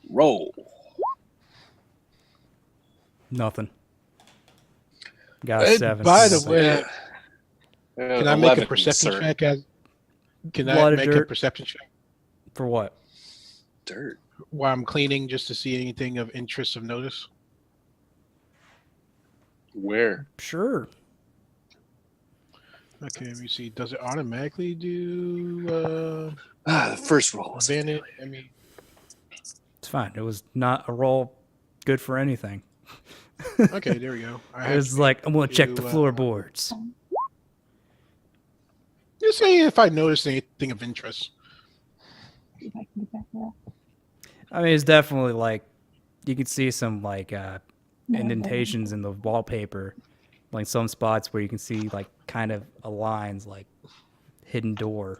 Roll. Nothing. Got a Hey, 7. by the way, Yeah. can I make a 11, perception sir. check? Can I Blood of make a dirt. perception check For what? Dirt. while I'm cleaning just to see anything of interest of notice? Where? Sure. Okay, let me see. Does it automatically do The first roll was advantage? I mean, It's fine. It was not a roll good for anything. okay, there we go. I It have was like, I'm going to check the do, floorboards. just saying if I noticed anything of interest. See if I can get back to that. I mean, it's definitely like, you can see some like No, indentations in the wallpaper. Like some spots where you can see like kind of a lines like hidden door.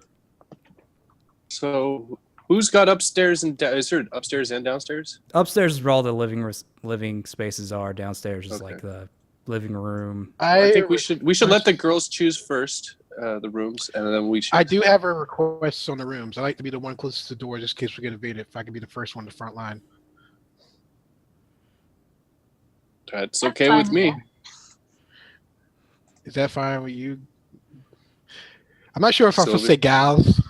So, who's got upstairs and is there upstairs and downstairs? Upstairs is where all the living spaces are. Downstairs is like Okay. the living room. I think we should let the girls choose first the rooms, and then we should. I do have a request on the rooms. I like to be the one closest to the door just in case we get evaded. If I could be the first one to the front line. That's That's okay fine with me. with Is that fine with you? I'm not sure if I'm supposed to Sylvia? say gals,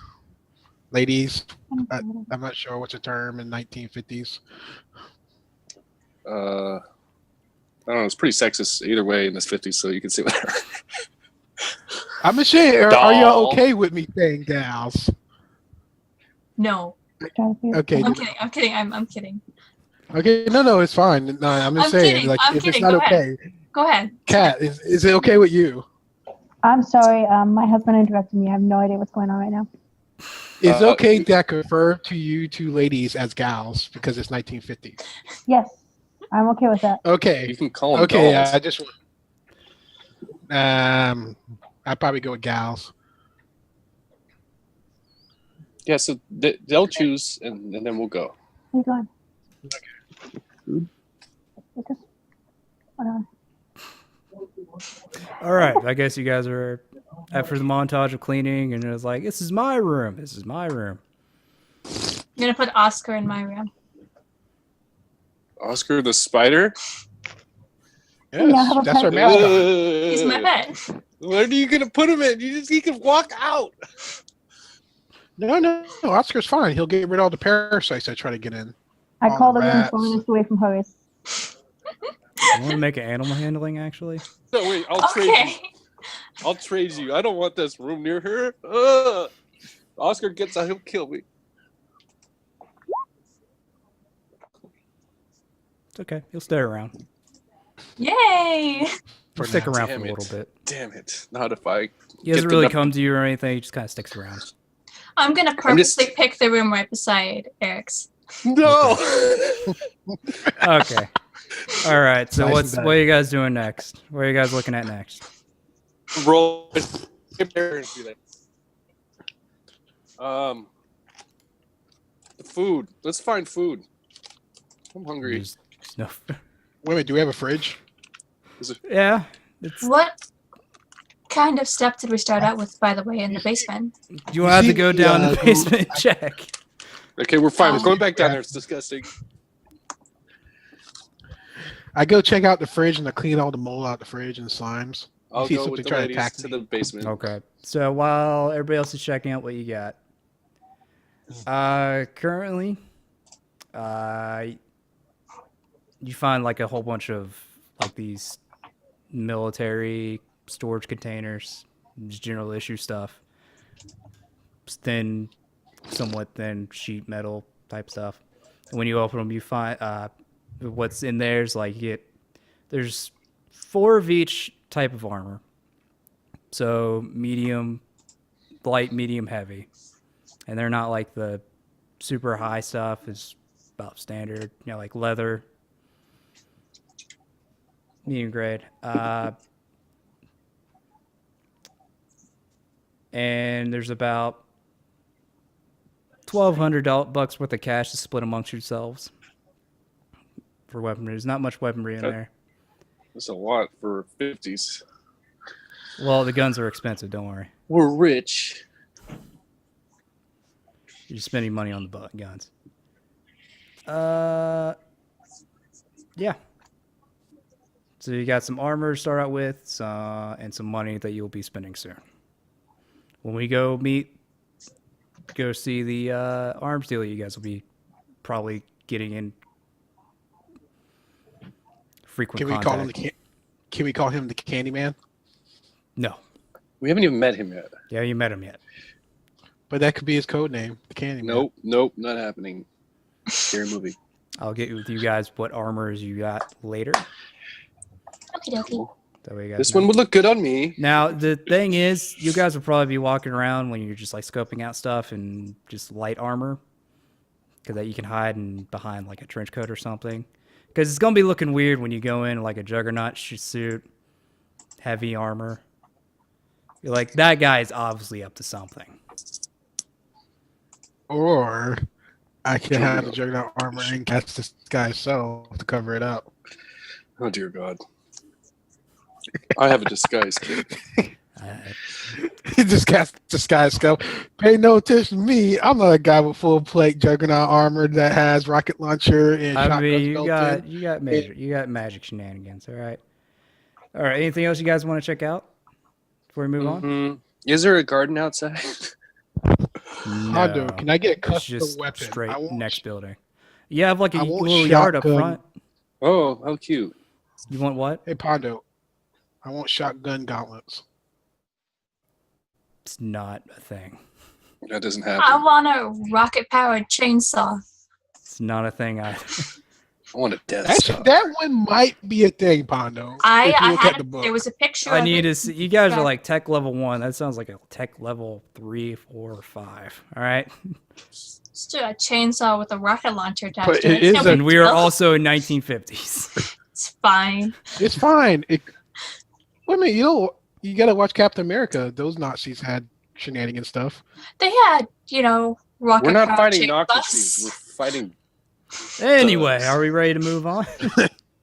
ladies. I'm I'm not sure what's a term in 1950s. I don't know. It's pretty sexist either way in this 50s, so you can say whatever. I'm just saying, are Doll. y'all okay with me saying gals? No. trying to figure Okay. I'm kidding. I'm kidding. I'm kidding. Okay, no, it's fine. No, I'm just I'm saying, kidding, like, I'm if kidding, it's not go ahead. okay, Go ahead. Kat, is it okay with you? I'm sorry. My husband interrupted me. I have no idea what's going on right now. It's okay that I could refer to you two ladies as gals because it's 1950. Yes, I'm okay with that. Okay, You can call them okay, dolls. I just I'd probably go with gals. Yeah, so they'll choose, and then we'll go. Where you going? With this? Whatever. All right. I guess you guys are after the montage of cleaning, and it was like, this is my room. This is my room. I'm gonna put Oscar in my room. Oscar the spider. Yes, Yeah, how about that's our that? mascot. He's my pet. Where are you gonna put him in? He can walk out. No, Oscar's fine. He'll get rid of all the parasites that try to get in. I All call the the room rats. farthest away from hers. You want to make it animal handling, actually? So wait, I'll trade Okay. I'll trade you. I don't want this room near her. Oscar gets out, he'll kill me. It's okay. He'll stay around. Yay! He'll stick around Damn for a it. little bit. Damn it. Not if I... He doesn't Get really enough- come to you or anything. He just kind of sticks around. I'm gonna purposely pick the room right beside Eric's. No! Okay. All right. So Nice and what are you guys doing next? What are you guys looking at next? Roll. The food. Let's find food. I'm hungry. There's no. Wait a minute, do we have a fridge? Yeah. It's, What kind of step did we start out with, by the way, in the basement? you will have to see go the, down the the- basement and check. Okay, we're fine. We're going back down there. It's disgusting. I go check out the fridge and I clean all the mold out the fridge and slimes. I'll see go something with the try to ladies attack to me. the basement. Okay. So while everybody else is checking out what you got, currently, you find like a whole bunch of like these military storage containers, just general issue stuff, thin, somewhat thin sheet metal type stuff. And when you open them, you find what's in there is like there's 4 of each type of armor. So medium, light, medium, heavy. And they're not like the super high stuff. It's about standard, like leather, medium grade. And there's about $1,200 worth of cash to split amongst yourselves for weaponry. There's not much weaponry in there. That's a lot for 50s. Well, the guns are expensive. Don't worry. We're rich. You're spending money on the guns. Yeah. So you got some armor to start out with, and some money that you'll be spending soon. When we go see the arms dealer, you guys will be probably getting in frequent Can we contact. call him Can we call him the Candyman? No. We haven't even met him yet. Yeah, you met him yet. But that could be his code name, the Candyman. Nope, not happening. Scary movie. I'll get with you guys what armors you got later. Okie dokie. That way you guys This know. one would look good on me. Now, the thing is, you guys will probably be walking around when you're just like scoping out stuff and just light armor. Because that you can hide behind like a trench coat or something. Because it's going to be looking weird when you go in like a juggernaut suit, heavy armor. You're like, that guy is obviously up to something. Or I could have the Juggernaut armor and catch this guy's cell to cover it up. Oh dear God. I have a disguise kit. Just cast disguise skull. Pay no attention to me. I'm not a guy with full plate Juggernaut armor that has rocket launcher and I shotguns mean, built in. you got magic shenanigans, all right? All right, anything else you guys want to check out before we move on? Mhm. Is there a garden outside? Hondo, can I get a It's custom just weapon? straight I want- next building. You have like a I want little yard up shotgun. front. Oh, how cute. You want what? Hey Pondo, I want shotgun gauntlets. It's not a thing. That doesn't I happen. want a rocket-powered chainsaw. It's not a thing. I want a death Actually, star. that one might be a thing, Pondo. I if you look at had the book. there was a picture. I of need it. to see. You guys are Yeah. like tech level 1. That sounds like a tech level 3, 4, or 5. All right. Just do a chainsaw with a rocket launcher attached But to it it. It's is no And big we are deal. also in 1950s. It's fine. It's fine. Wait a minute, you gotta watch Captain America. Those Nazis had shenanigans stuff. They had, rocket We're not powered fighting chainsaws. Nazis. We're fighting. Anyway, are we ready to move on?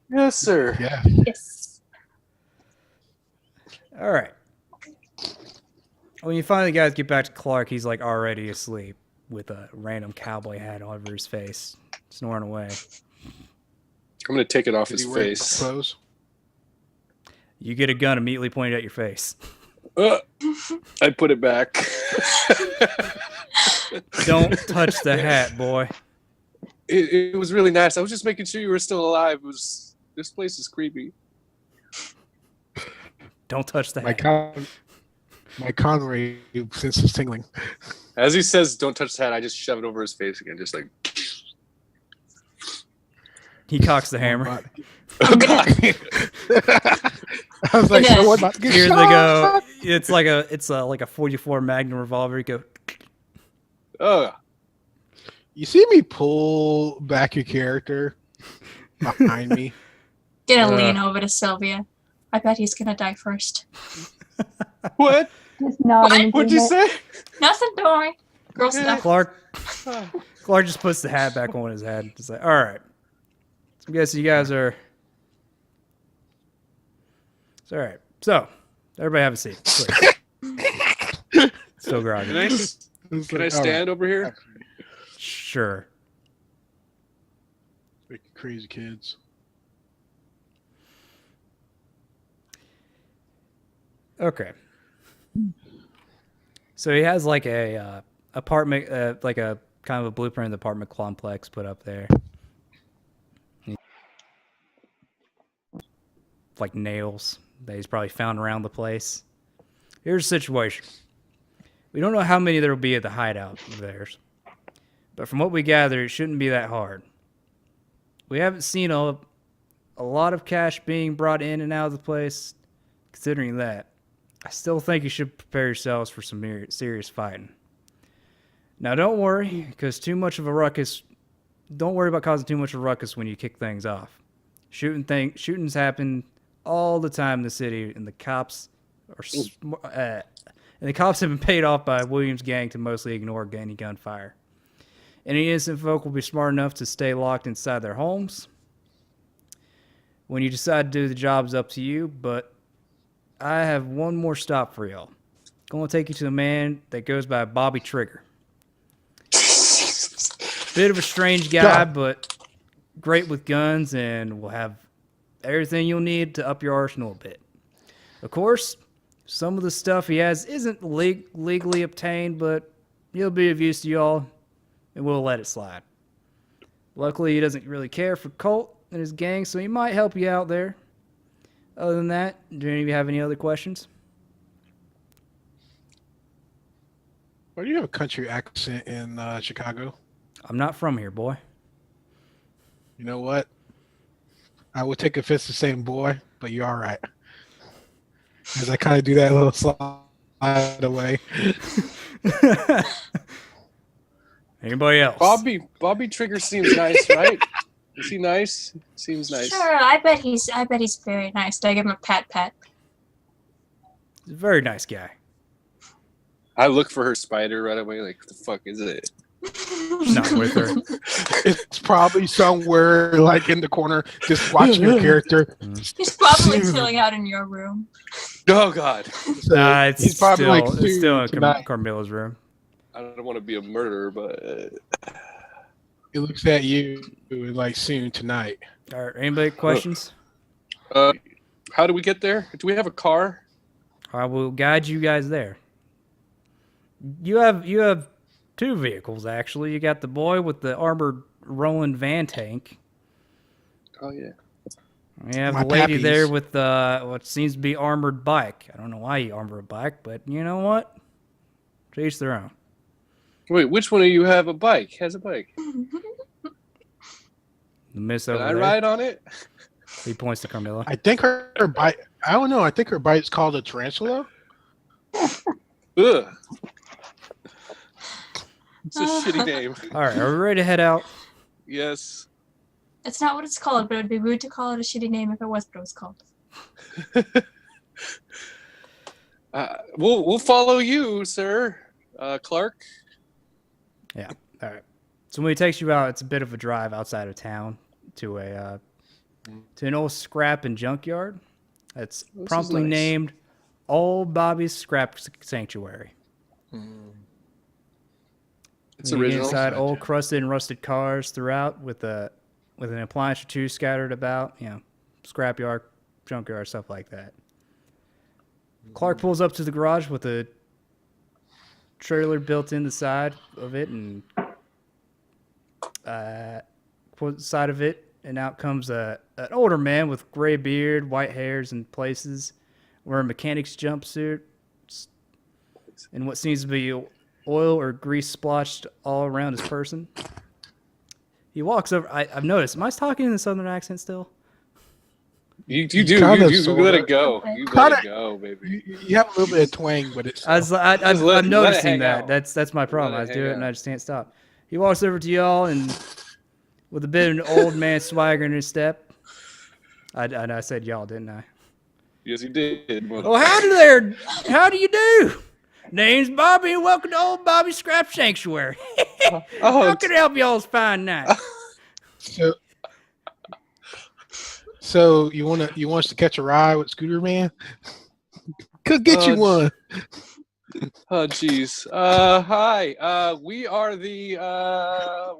Yes, sir. Yeah. Yes. All right. When you finally guys get back to Clark, he's like already asleep with a random cowboy hat over his face, snoring away. I'm gonna take it off Did his he wear face. clothes? You get a gun immediately pointed at your face. I put it back. Don't touch the hat, boy. It was really nice. I was just making sure you were still alive. This place is creepy. Don't touch the My hat. My Conway sense is tingling. As he says, "Don't touch the hat," I just shove it over his face again, just like. He cocks the hammer. Oh God! I was like, Yes. so what about to get Here shot? they go. It's like a 44 Magnum revolver. You go. Oh, You see me pull back your character behind me? Gonna lean over to Sylvia. I bet he's gonna die first. what? Just nodding. What'd you say? Nothing, don't worry. Girl stuff. Clark just puts the hat back on his head. Just like, all right. So I guess you guys are. It's all right. So, everybody have a seat. Please. Still groggy. Can I stand over here? Sure. Freaking crazy kids. Okay. So he has like a apartment, like a kind of a blueprint of the apartment complex put up there. Like nails that he's probably found around the place. Here's the situation. We don't know how many there will be at the hideout of theirs. But from what we gather, it shouldn't be that hard. We haven't seen a lot of cash being brought in and out of the place. Considering that, I still think you should prepare yourselves for some serious fighting. Now, don't worry, because too much of a ruckus. Don't worry about causing too much of a ruckus when you kick things off. Shootings happen all the time in the city, and the cops have been paid off by Williams' gang to mostly ignore any gunfire. Any innocent folk will be smart enough to stay locked inside their homes. When you decide to do the job, it's up to you, but I have one more stop for y'all. Going to take you to the man that goes by Bobby Trigger. Bit of a strange guy, but great with guns, and will have everything you'll need to up your arsenal a bit. Of course, some of the stuff he has isn't legally obtained, but he'll be of use to y'all, and we'll let it slide. Luckily, he doesn't really care for Colt and his gang, so he might help you out there. Other than that, do any of you have any other questions? Why do you have a country accent in Chicago? I'm not from here, boy. You know what? I would take offense to saying boy, but you're all right. As I kind of do that little slide away. Anybody else? Bobby Trigger seems nice, right? Is he nice? Seems nice. Sure, I bet he's very nice. Do I give him a pat? He's a very nice guy. I look for her spider right away. Like, what the fuck is it? Not with her. It's probably somewhere like in the corner, just watching your character. He's probably chilling out in your room. Oh God! Nah, it's He's probably still, like it's still in tonight. Carmilla's room. I don't want to be a murderer, but It looks at you like soon tonight. All right, anybody questions? how do we get there? Do we have a car? I will guide you guys there. You have two vehicles, actually. You got the boy with the armored rolling van tank. Oh yeah. You have My the lady pappies. there with what seems to be armored bike. I don't know why you armor a bike, but you know what? To each their own. Wait, which one of you have a bike? Has a bike? The miss Can over I there. ride on it? He points to Carmilla. I think her bite. I don't know. I think her bite's called a tarantula. Ugh. It's a shitty name. All right, are we ready to head out? Yes. That's not what it's called, but it would be rude to call it a shitty name if it was what it was called. We'll follow you, sir, Clark. Yeah. All right. So when he takes you out, it's a bit of a drive outside of town to an old scrap and junkyard. That's This is promptly nice. named Old Bobby's Scrap Sanctuary. It's You get original. inside, old crusted and rusted cars throughout with an appliance or two scattered about. You know, scrapyard, junkyard, stuff like that. Clark pulls up to the garage with a trailer built in the side of it, and pulls the side of it, and out comes an older man with gray beard, white hairs in places, wearing a mechanic's jumpsuit, and what seems to be oil or grease splotched all around his person. He walks over. I've noticed. Am I talking in a southern accent still? You Kinda, let sorta. it go. Okay. You Kinda- let it go, baby. You have a little bit of twang, but it's I'm let it noticing hang that. out. That's my problem. Let it I do hang it and out. I just can't stop. He walks over to y'all and with a bit of an old man swagger in his step. I said y'all, didn't I? Yes, you did. Oh, howdy there. How do you do? Name's Bobby and welcome to old Bobby's Scrap Sanctuary. How Oh, can I help y'all's fine night? so you want us to catch a ride with Scooter Man? Could get you one. oh, jeez. Hi. We are the. What are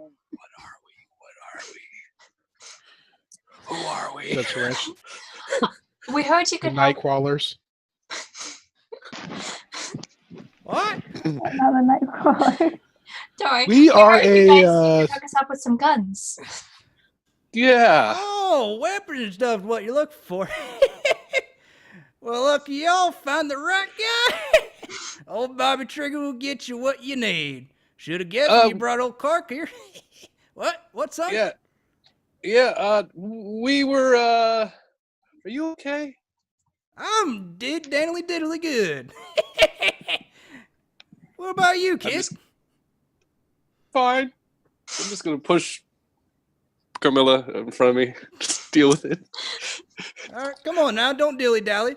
we? Who are we? The tarantula, We heard you the could night help. crawlers. What? Another nightcrawler. Sorry. We are heard you guys a. could hook us up with some guns. Yeah. Oh, weapons and stuff, what you're looking for. Well, lucky y'all found the right guy. Old Bobby Trigger will get you what you need. Should have guessed when you brought old Clark here. What? What's up? Yeah. Yeah. We were. Are you okay? I'm diddly diddly good. What about you, kid? just- Fine. I'm just gonna push Carmilla in front of me. Just deal with it. All right, come on now, don't dilly dally.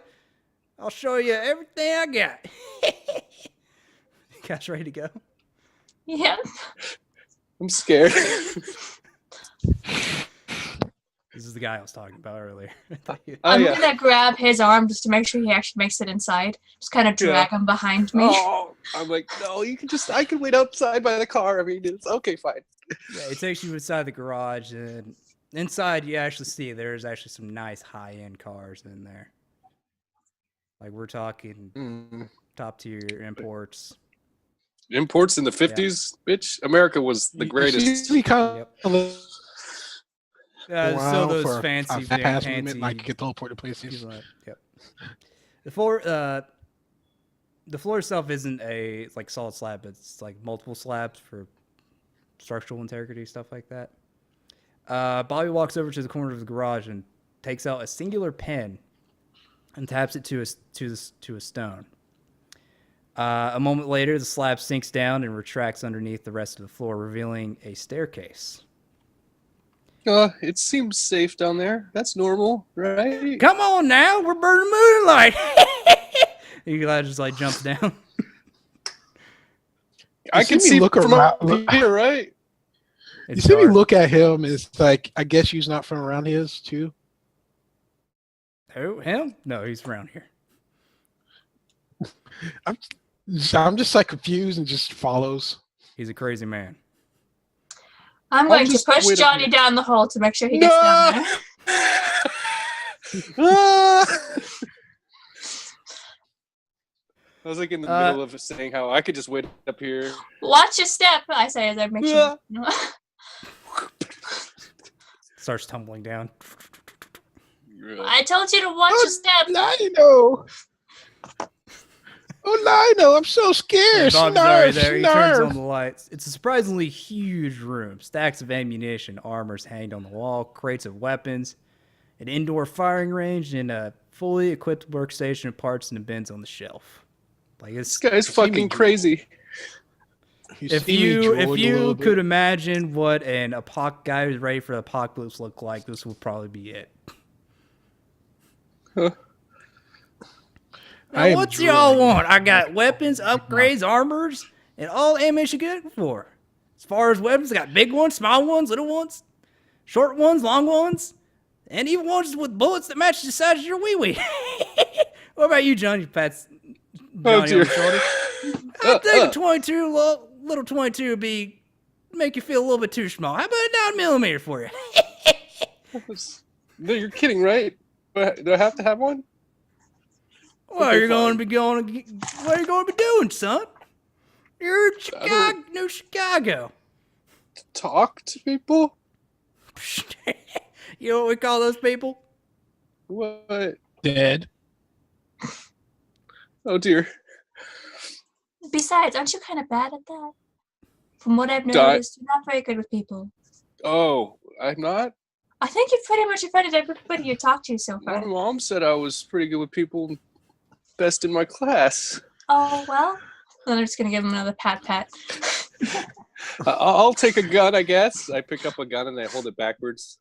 I'll show you everything I got. You guys ready to go? Yeah. I'm scared. This is the guy I was talking about earlier. Oh, I'm yeah. gonna grab his arm just to make sure he actually makes it inside. Just kind of drag him behind me. Oh, I'm like, no, I can wait outside by the car. I mean, it's okay, fine. Yeah, it takes you inside the garage, and inside you actually see there's actually some nice high-end cars in there. Like we're talking top tier imports. Imports in the 50s, bitch. America was the greatest. We kind Yep. of So those fancy, fast fancy movement, like you get teleport to places. Yep. The floor itself isn't a like solid slab. It's like multiple slabs for structural integrity, stuff like that. Bobby walks over to the corner of the garage and takes out a singular pen and taps it to a stone. A moment later, the slab sinks down and retracts underneath the rest of the floor, revealing a staircase. It seems safe down there. That's normal, right? Come on now, we're burning moonlight. You guys just like jumps down. I can see me see look from around- up here, right? You It's see me dark. look at him, and it's like, I guess he's not from around his too. Who? Him? No, he's around here. I'm just like confused and just follows. He's a crazy man. I'm I'll going to just push wait up Johnny here. down the hole to make sure he gets down there. I was like in the Uh, middle of saying how I could just wait up here. Watch your step, I say as I make sure. Starts tumbling down. I told you to watch your step. Lino! Oh, Lino, I'm so And scared. Bob's already Snarf, there. He turns on snarf. the lights. It's a surprisingly huge room. Stacks of ammunition, armors hanged on the wall, crates of weapons, an indoor firing range, and a fully equipped workstation of parts and the bins on the shelf. Like This it's guy's fucking crazy. if you could imagine what an guy who's ready for the apocalypse look like, this would probably be it. Huh. Now, what's y'all want? I got weapons, upgrades, armors, and all ammunition good for. As far as weapons, I got big ones, small ones, little ones, short ones, long ones, and even ones with bullets that match the size of your wee-wee. What about you, Johnny? Pats Johnny on the shoulder. I think a 22, little 22 would make you feel a little bit too small. How about a 9mm for you? No, you're kidding, right? Do I have to have one? What Okay, are you going to be doing, son? You're in Chicago, New Chicago. Talk to people? You know what we call those people? What? Dead. Oh dear. Besides, aren't you kind of bad at that? From what I've Di- noticed, you're not very good with people. Oh, I'm not? I think you've pretty much offended everybody you talked to so My far. mom said I was pretty good with people, best in my class. Oh, well. Then I'm just going to give him another pat. I'll take a gun, I guess. I pick up a gun and I hold it backwards.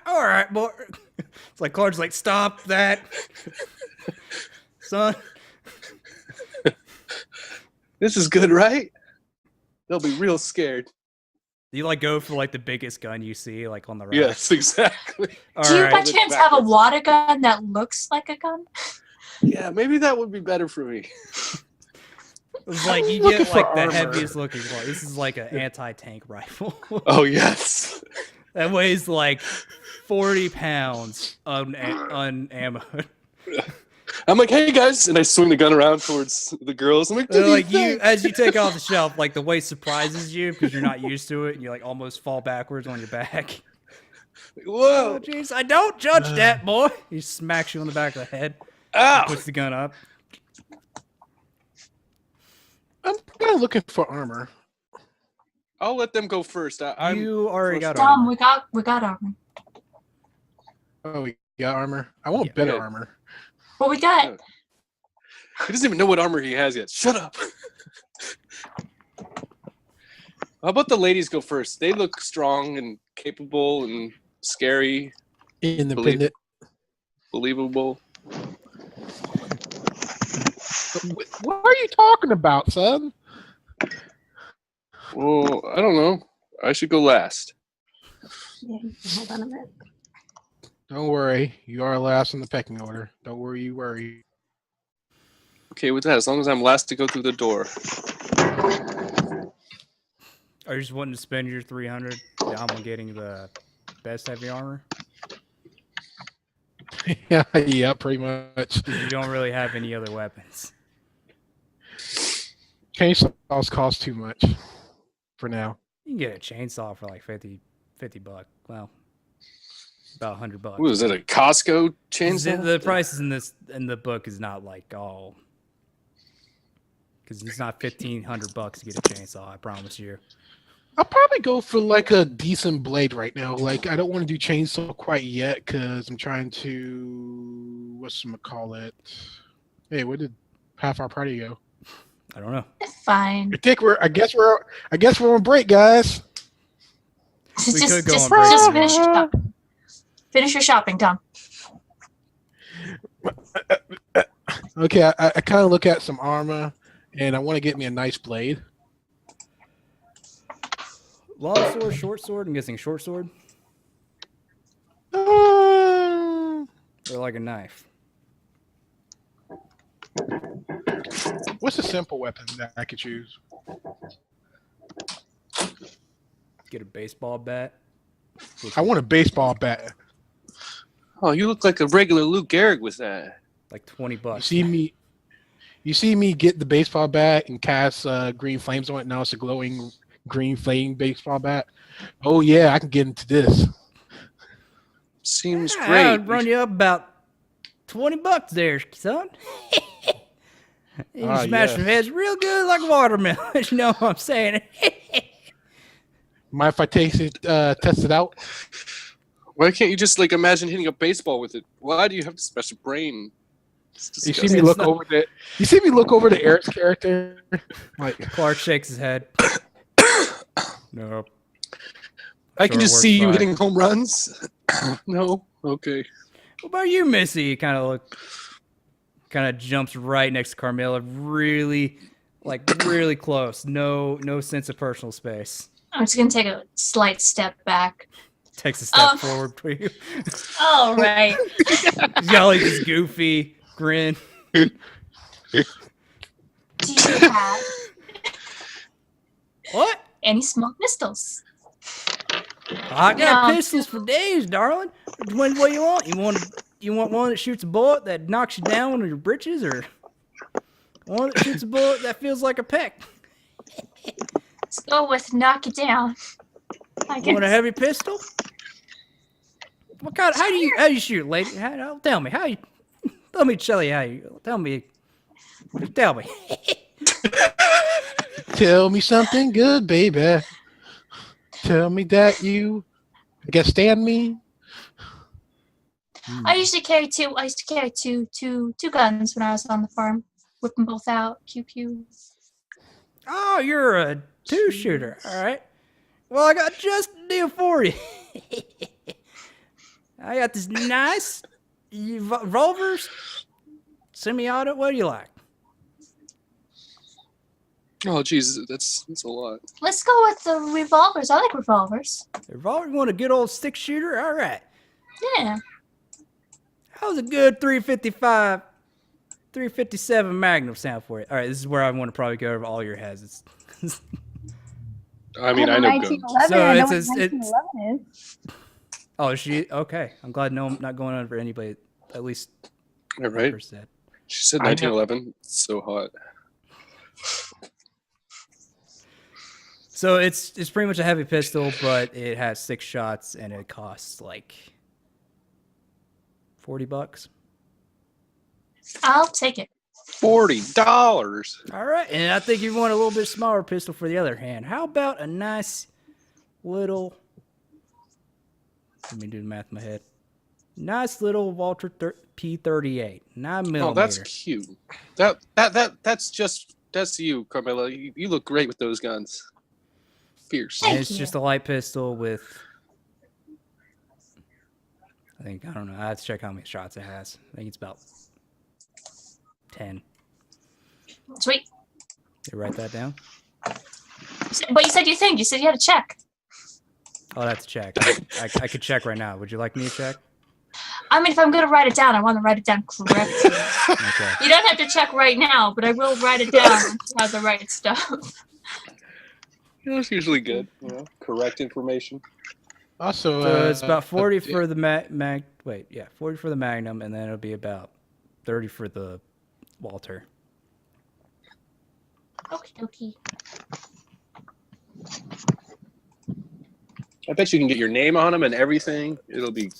All right, boy. It's like Clark's like, stop that, son. This is good, right? They'll be real scared. You like go for like the biggest gun you see, like on the rack. Yes, exactly. All Do you by right. chance have a water gun that looks like a gun? Yeah, maybe that would be better for me. It's like you Looking get for like the armor. heaviest looking one. This is like an anti-tank rifle. Oh, yes. That weighs like 40 pounds unammoed. I'm like, hey, guys. And I swing the gun around towards the girls. I'm like, So, do you like you, think? as you take it off the shelf, like the weight surprises you because you're not used to it, and you like almost fall backwards on your back. Oh Whoa. jeez, I don't judge that, boy. He smacks you on the back of the head, Ow. puts the gun up. I'm kind of looking for armor. I'll let them go first. I'm You already got first. armor. We got armor. Oh, we got armor. I want Yeah. better Yeah. armor. What we got? He doesn't even know what armor he has yet. Shut up. How about the ladies go first? They look strong and capable and scary, Independent. believable. What are you talking about, son? Well, I don't know. I should go last. Yeah, hold on a minute. Don't worry. You are last in the pecking order. Don't worry, you worry. Okay with that, as long as I'm last to go through the door. Are you just wanting to spend your 300 down on getting the best heavy armor? Yeah, pretty much. 'Cause you don't really have any other weapons. Chainsaws cost too much for now. You can get a chainsaw for like 50 bucks. Well, about $100. What is it, a Costco chainsaw? The prices in the book is not like all, because it's not $1,500 to get a chainsaw. I promise you. I'll probably go for like a decent blade right now. Like I don't want to do chainsaw quite yet because I'm trying to whatchamacallit. Hey, where did half our party go? I don't know. Fine. I guess we're on break, guys. We Just could go on break. finish your shopping. Finish your shopping, Tom. Okay, I kind of look at some armor, and I want to get me a nice blade. Long sword, short sword. I'm guessing short sword Uh, or like a knife. what's a simple weapon that I could choose? Get a baseball bat. I want a baseball bat. Oh, you look like a regular Luke Gehrig with that. Like $20. You see me get the baseball bat and cast green flames on it. Now it's a glowing green flame baseball bat. Oh yeah, I can get into this. Seems Yeah, great. I'd run you up about $20 there, son. You Ah, smash yes. some heads real good like watermelon. You know what I'm saying? Mind if I test it out? Why can't you just like imagine hitting a baseball with it? Why do you have to smash a brain? It's You see disgusting. me look over the. You see me look over to Eric's character. Like Clark shakes his head. Nope. I can Sure just works see you fine. hitting home runs. No, okay. What about you, Missy? Kind of jumps right next to Carmilla, really close. No sense of personal space. I'm just gonna take a slight step back. Takes a step forward for you. All right. He's got like this goofy grin. Do you have What? any small pistols? I got No. pistols for days, darling. Depends what you want. You want one that shoots a bullet that knocks you down on your britches, or one that shoots a bullet that feels like a peck? Let's go with knock it down. I You want a guess. heavy pistol? What kind? How do you shoot, lady? Tell me how you. Let me tell you how you. Tell me. Tell me. Tell me something good, baby. Tell me that you can stand me. I used to carry two. I used to carry two guns when I was on the farm. Whip them both out. Pew pew. Oh, you're a 2-shooter. All right. Well, I got just a deal for you. I got this nice revolvers, semi-auto. What do you like? Oh, Jesus, that's a lot. Let's go with the revolvers. I like revolvers. Revolver? You want a good old 6-shooter? All right. Yeah. How's a good 355, 357 Magnum sound for you? All right, this is where I want to probably go over all your heads. I mean, I know guns. 1911. So I know it's- what it's- 1911 is. Oh, she okay. I'm glad no, I'm not going on for anybody. At least All right. said. She said I know. 1911. It's so hot. So it's pretty much a heavy pistol, but it has 6 shots and it costs like $40. I'll take it. $40. All right, and I think you want a little bit smaller pistol for the other hand. How about a nice little? Let me do the math in my head. Nice little Walter P38, 9mm. Oh, that's cute. That's you, Carmela. You look great with those guns. Fierce. And Thank it's you. just a light pistol with. I don't know. I have to check how many shots it has. I think it's about 10. Sweet. You write that down? But you said you think. You said you had to check. I'll have to check. I could check right now. Would you like me to check? I mean, if I'm going to write it down, I want to write it down correctly. Okay. You don't have to check right now, but I will write it down to have the right stuff. It's usually good. Correct information. Also, So it's about 40 for the mag. Wait, yeah, 40 for the Magnum, and then it'll be about 30 for the Walter. Okie dokie. I bet you can get your name on them and everything. It'll be.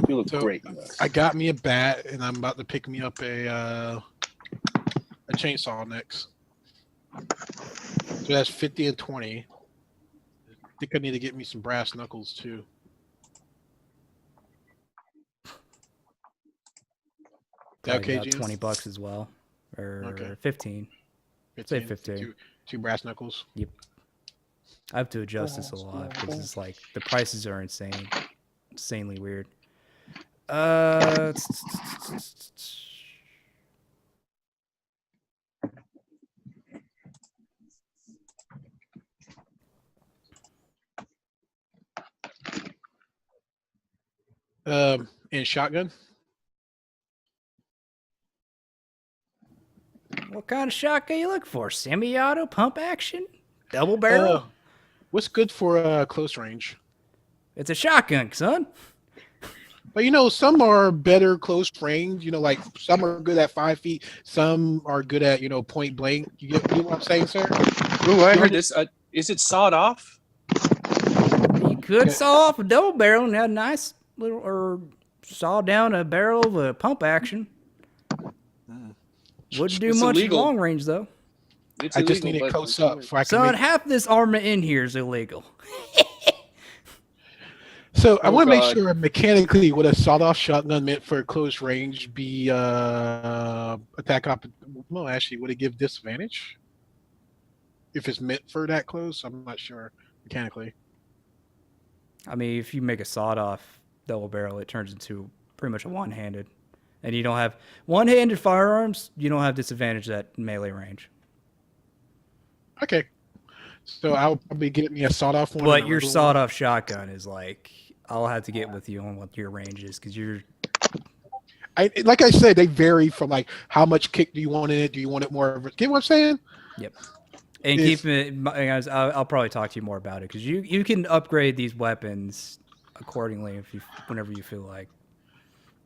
You look So, great. I got me a bat, and I'm about to pick me up a chainsaw next. So that's 50 and 20. I think I need to get me some brass knuckles too. Probably Okay, about James? $20 as well, or Okay. 15. Say 15. Two brass knuckles. I have to adjust this a lot because it's like the prices are insanely weird. And shotgun. What kind of shotgun you look for? Semi-auto, pump action, double barrel? What's good for close range? It's a shotgun, son. But some are better close range. Like some are good at 5 feet, some are good at point blank. You get what I'm saying, sir? Ooh, I heard this. Is it sawed off? You could saw off a double barrel and have a nice little, or saw down a barrel of a pump action. Wouldn't do It's much illegal. long range though. It's I just illegal, need it but- close up so I can Son, make. half this armament in here is illegal. So I Oh, want to make God. sure mechanically would a sawed-off shotgun meant for close range be attack op? Well, actually, would it give disadvantage if it's meant for that close? I'm not sure mechanically. I mean, if you make a sawed-off double barrel, it turns into pretty much a one-handed. And you don't have one-handed firearms, you don't have disadvantage at melee range. Okay, so I'll probably get me a sawed-off one. But and a your little one. sawed-off shotgun is like, I'll have to get with you on what your range is because you're. Like I said, they vary from like how much kick do you want in it? Do you want it more? Get what I'm saying? Yep. And If- keep it, guys. I'll probably talk to you more about it because you can upgrade these weapons accordingly whenever you feel like.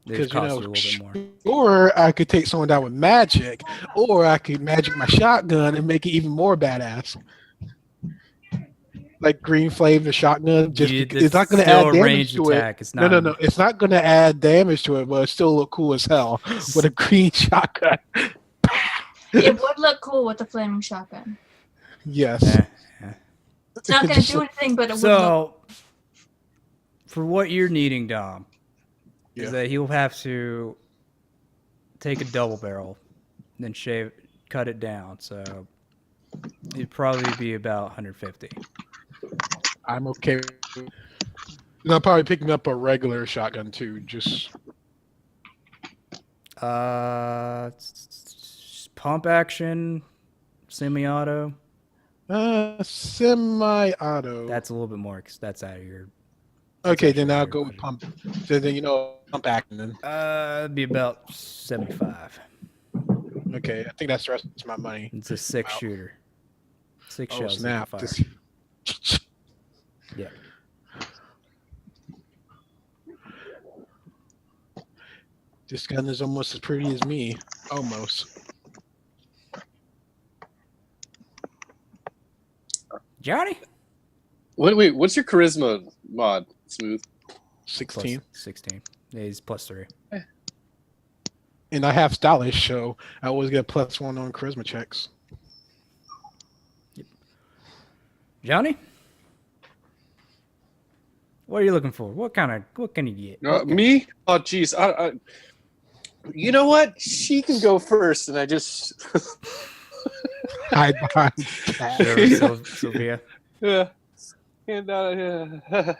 It Because costs you a little bit more. or I could take someone down with magic, or I could magic my shotgun and make it even more badass. Like green flame, the shotgun, it's not going to add damage range to attack. it. It's not. No, it's not going to add damage to it, but it still look cool as hell with a green shotgun. It would look cool with the flaming shotgun. Yes. It's not going to do anything, but it would look. So, for what you're needing, Dom, Yeah. is that he'll have to take a double barrel, then cut it down. So, it'd probably be about 150. I'm okay. And I'm probably picking up a regular shotgun too. Just Pump action, semi-auto. Semi-auto. That's a little bit more because that's out of your. Okay, then I'll go with pump. So then pump action then. It'd be about 75. Okay, I think that's the rest of my money. It's a 6-shooter. 6 Oh shells. snap! Fire. Yeah. This gun is almost as pretty as me. Almost. Johnny? Wait, what's your charisma mod, Smooth? 16. 16. Yeah, he's +3. And I have stylish, so I always get a +1 on charisma checks. Yep. Johnny? What are you looking for? What can you get? Me? Oh, jeez. You know what? She can go first, and I just. Hide behind. Sure, Sylvia. Yeah. And yeah.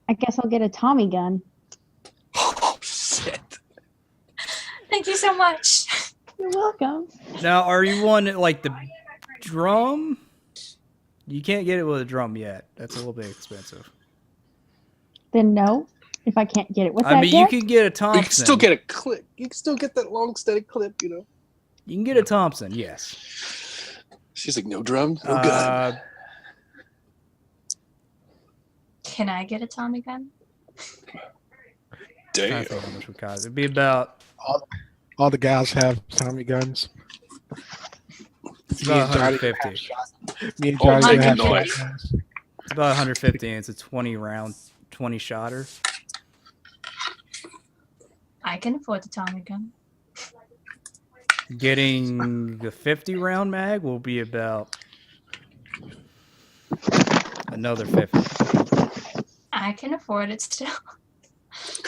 I guess I'll get a Tommy gun. Oh shit! Thank you so much. You're welcome. Now, are you one like the drum? You can't get it with a drum yet. That's a little bit expensive. Then no. If I can't get it with I that mean, gun, you can get a Thompson. You can still get a clip. You can still get that long, steady clip. You know. You can get a Thompson, yes. She's like, no drum, no gun. Can I get a Tommy gun? Damn. I think how much would cost. It'd be about All the gals have Tommy guns. it's about 150. Me and Oh, Johnny make a have noise. shotguns. It's about 150, and it's a 20 shotter. I can afford the Tommy gun. Getting the 50 round mag will be about another 50. I can afford it still.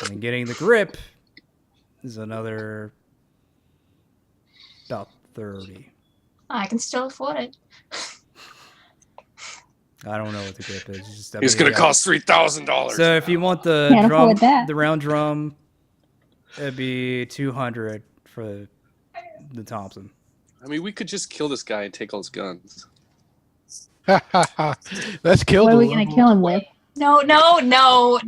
And getting the grip is another about 30. I can still afford it. I don't know what the grip is. It's just It's gonna cost $3,000. So if you want the Can't drum, afford that. the round drum, it'd be 200 for the Thompson. I mean, we could just kill this guy and take all his guns. Let's kill what the are we gonna kill him with? No. No.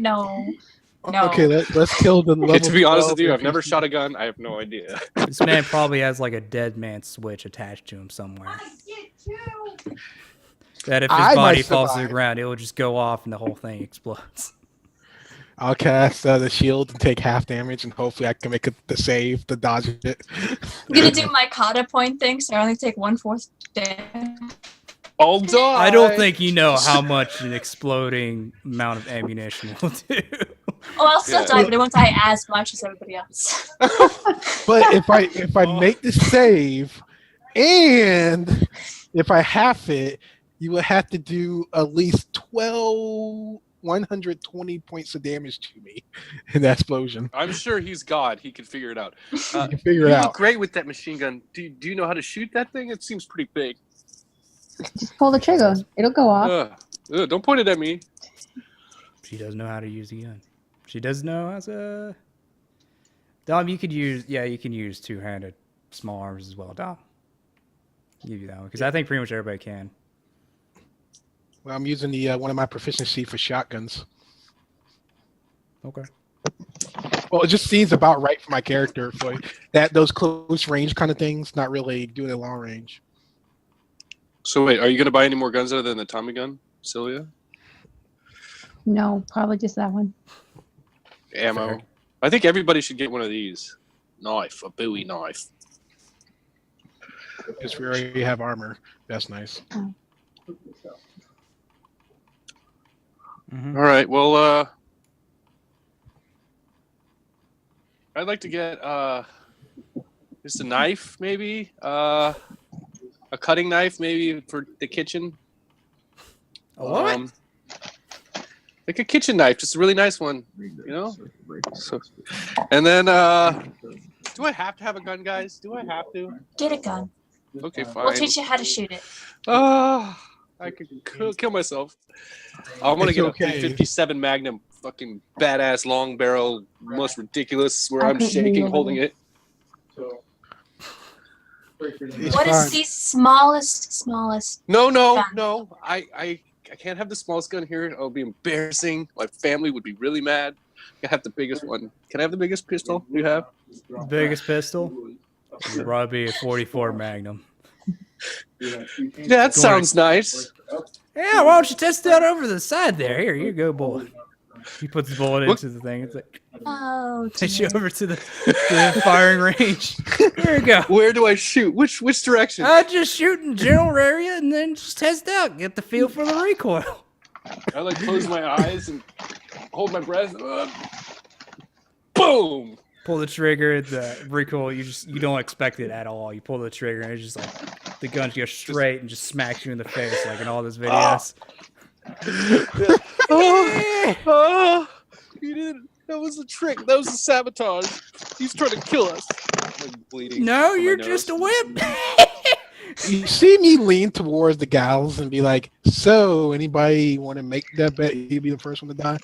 Okay, let's kill the level. Okay, to be honest with 12 you, I've never NPC. shot a gun. I have no idea. This man probably has like a dead man switch attached to him somewhere. That if his I body might falls to the survive. ground, it will just go off and the whole thing explodes. I'll cast the shield and take half damage, and hopefully I can make the save to dodge it. I'm gonna do my kata point thing, so I only take 1/4 damage. I'll die. I don't think you know how much an exploding amount of ammunition will do. Oh, I'll still Yeah. die, but it won't die as much as everybody else. But if I make the save, and if I half it, you will have to do at least 120 points of damage to me in that explosion. I'm sure he's God. He can figure it out. You can figure You it look out. great with that machine gun. Do you know how to shoot that thing? It seems pretty big. Just pull the trigger. It'll go off. Don't point it at me. She does know how to use the gun. She does know how to. Dom, you can use two-handed small arms as well. Dom, I'll give you that one because I think pretty much everybody can. Well, I'm using the one of my proficiency for shotguns. Okay. Well, it just seems about right for my character for those close range kind of things. Not really doing a long range. So wait, are you gonna buy any more guns other than the Tommy gun, Celia? No, probably just that one. Ammo. Fair. I think everybody should get one of these. Knife, a Bowie knife. Because we already have armor. That's nice. Mm-hmm. All right. Well, I'd like to get Just a knife, maybe. A cutting knife, maybe for the kitchen. A what? Like a kitchen knife, just a really nice one. You know. So, and then, do I have to have a gun, guys? Do I have to? Get a gun. Okay, fine. We'll teach you how to shoot it. I could kill myself. I'm gonna It's get a okay. 357 Magnum, fucking badass long barrel, most ridiculous. Where I I'm couldn't hear shaking you. holding it. It's What is fine. the smallest? No, Gun. I can't have the smallest gun here. It'll be embarrassing. My family would be really mad. I have the biggest one. Can I have the biggest pistol you have? Biggest pistol? Would probably be a 44 Magnum. Yeah, that sounds nice. Yeah, why don't you test that over the side there? Here, you go, bullet. He puts the bullet into the thing. It's like, Oh, takes you dear. over to the firing range. There you go. Where do I shoot? Which direction? Just shoot in general area and then just test out. Get the feel for the recoil. I like close my eyes and hold my breath. Boom! Pull the trigger, the recoil, you don't expect it at all. You pull the trigger and it's just like the gun goes straight and just smacks you in the face like in all those videos. Oh, you didn't. That was a trick. That was a sabotage. He's trying to kill us. I'm bleeding. No, from my you're nose. just a whip. You see me lean towards the gals and be like, "So, anybody want to make that bet? He'd be the first one to die."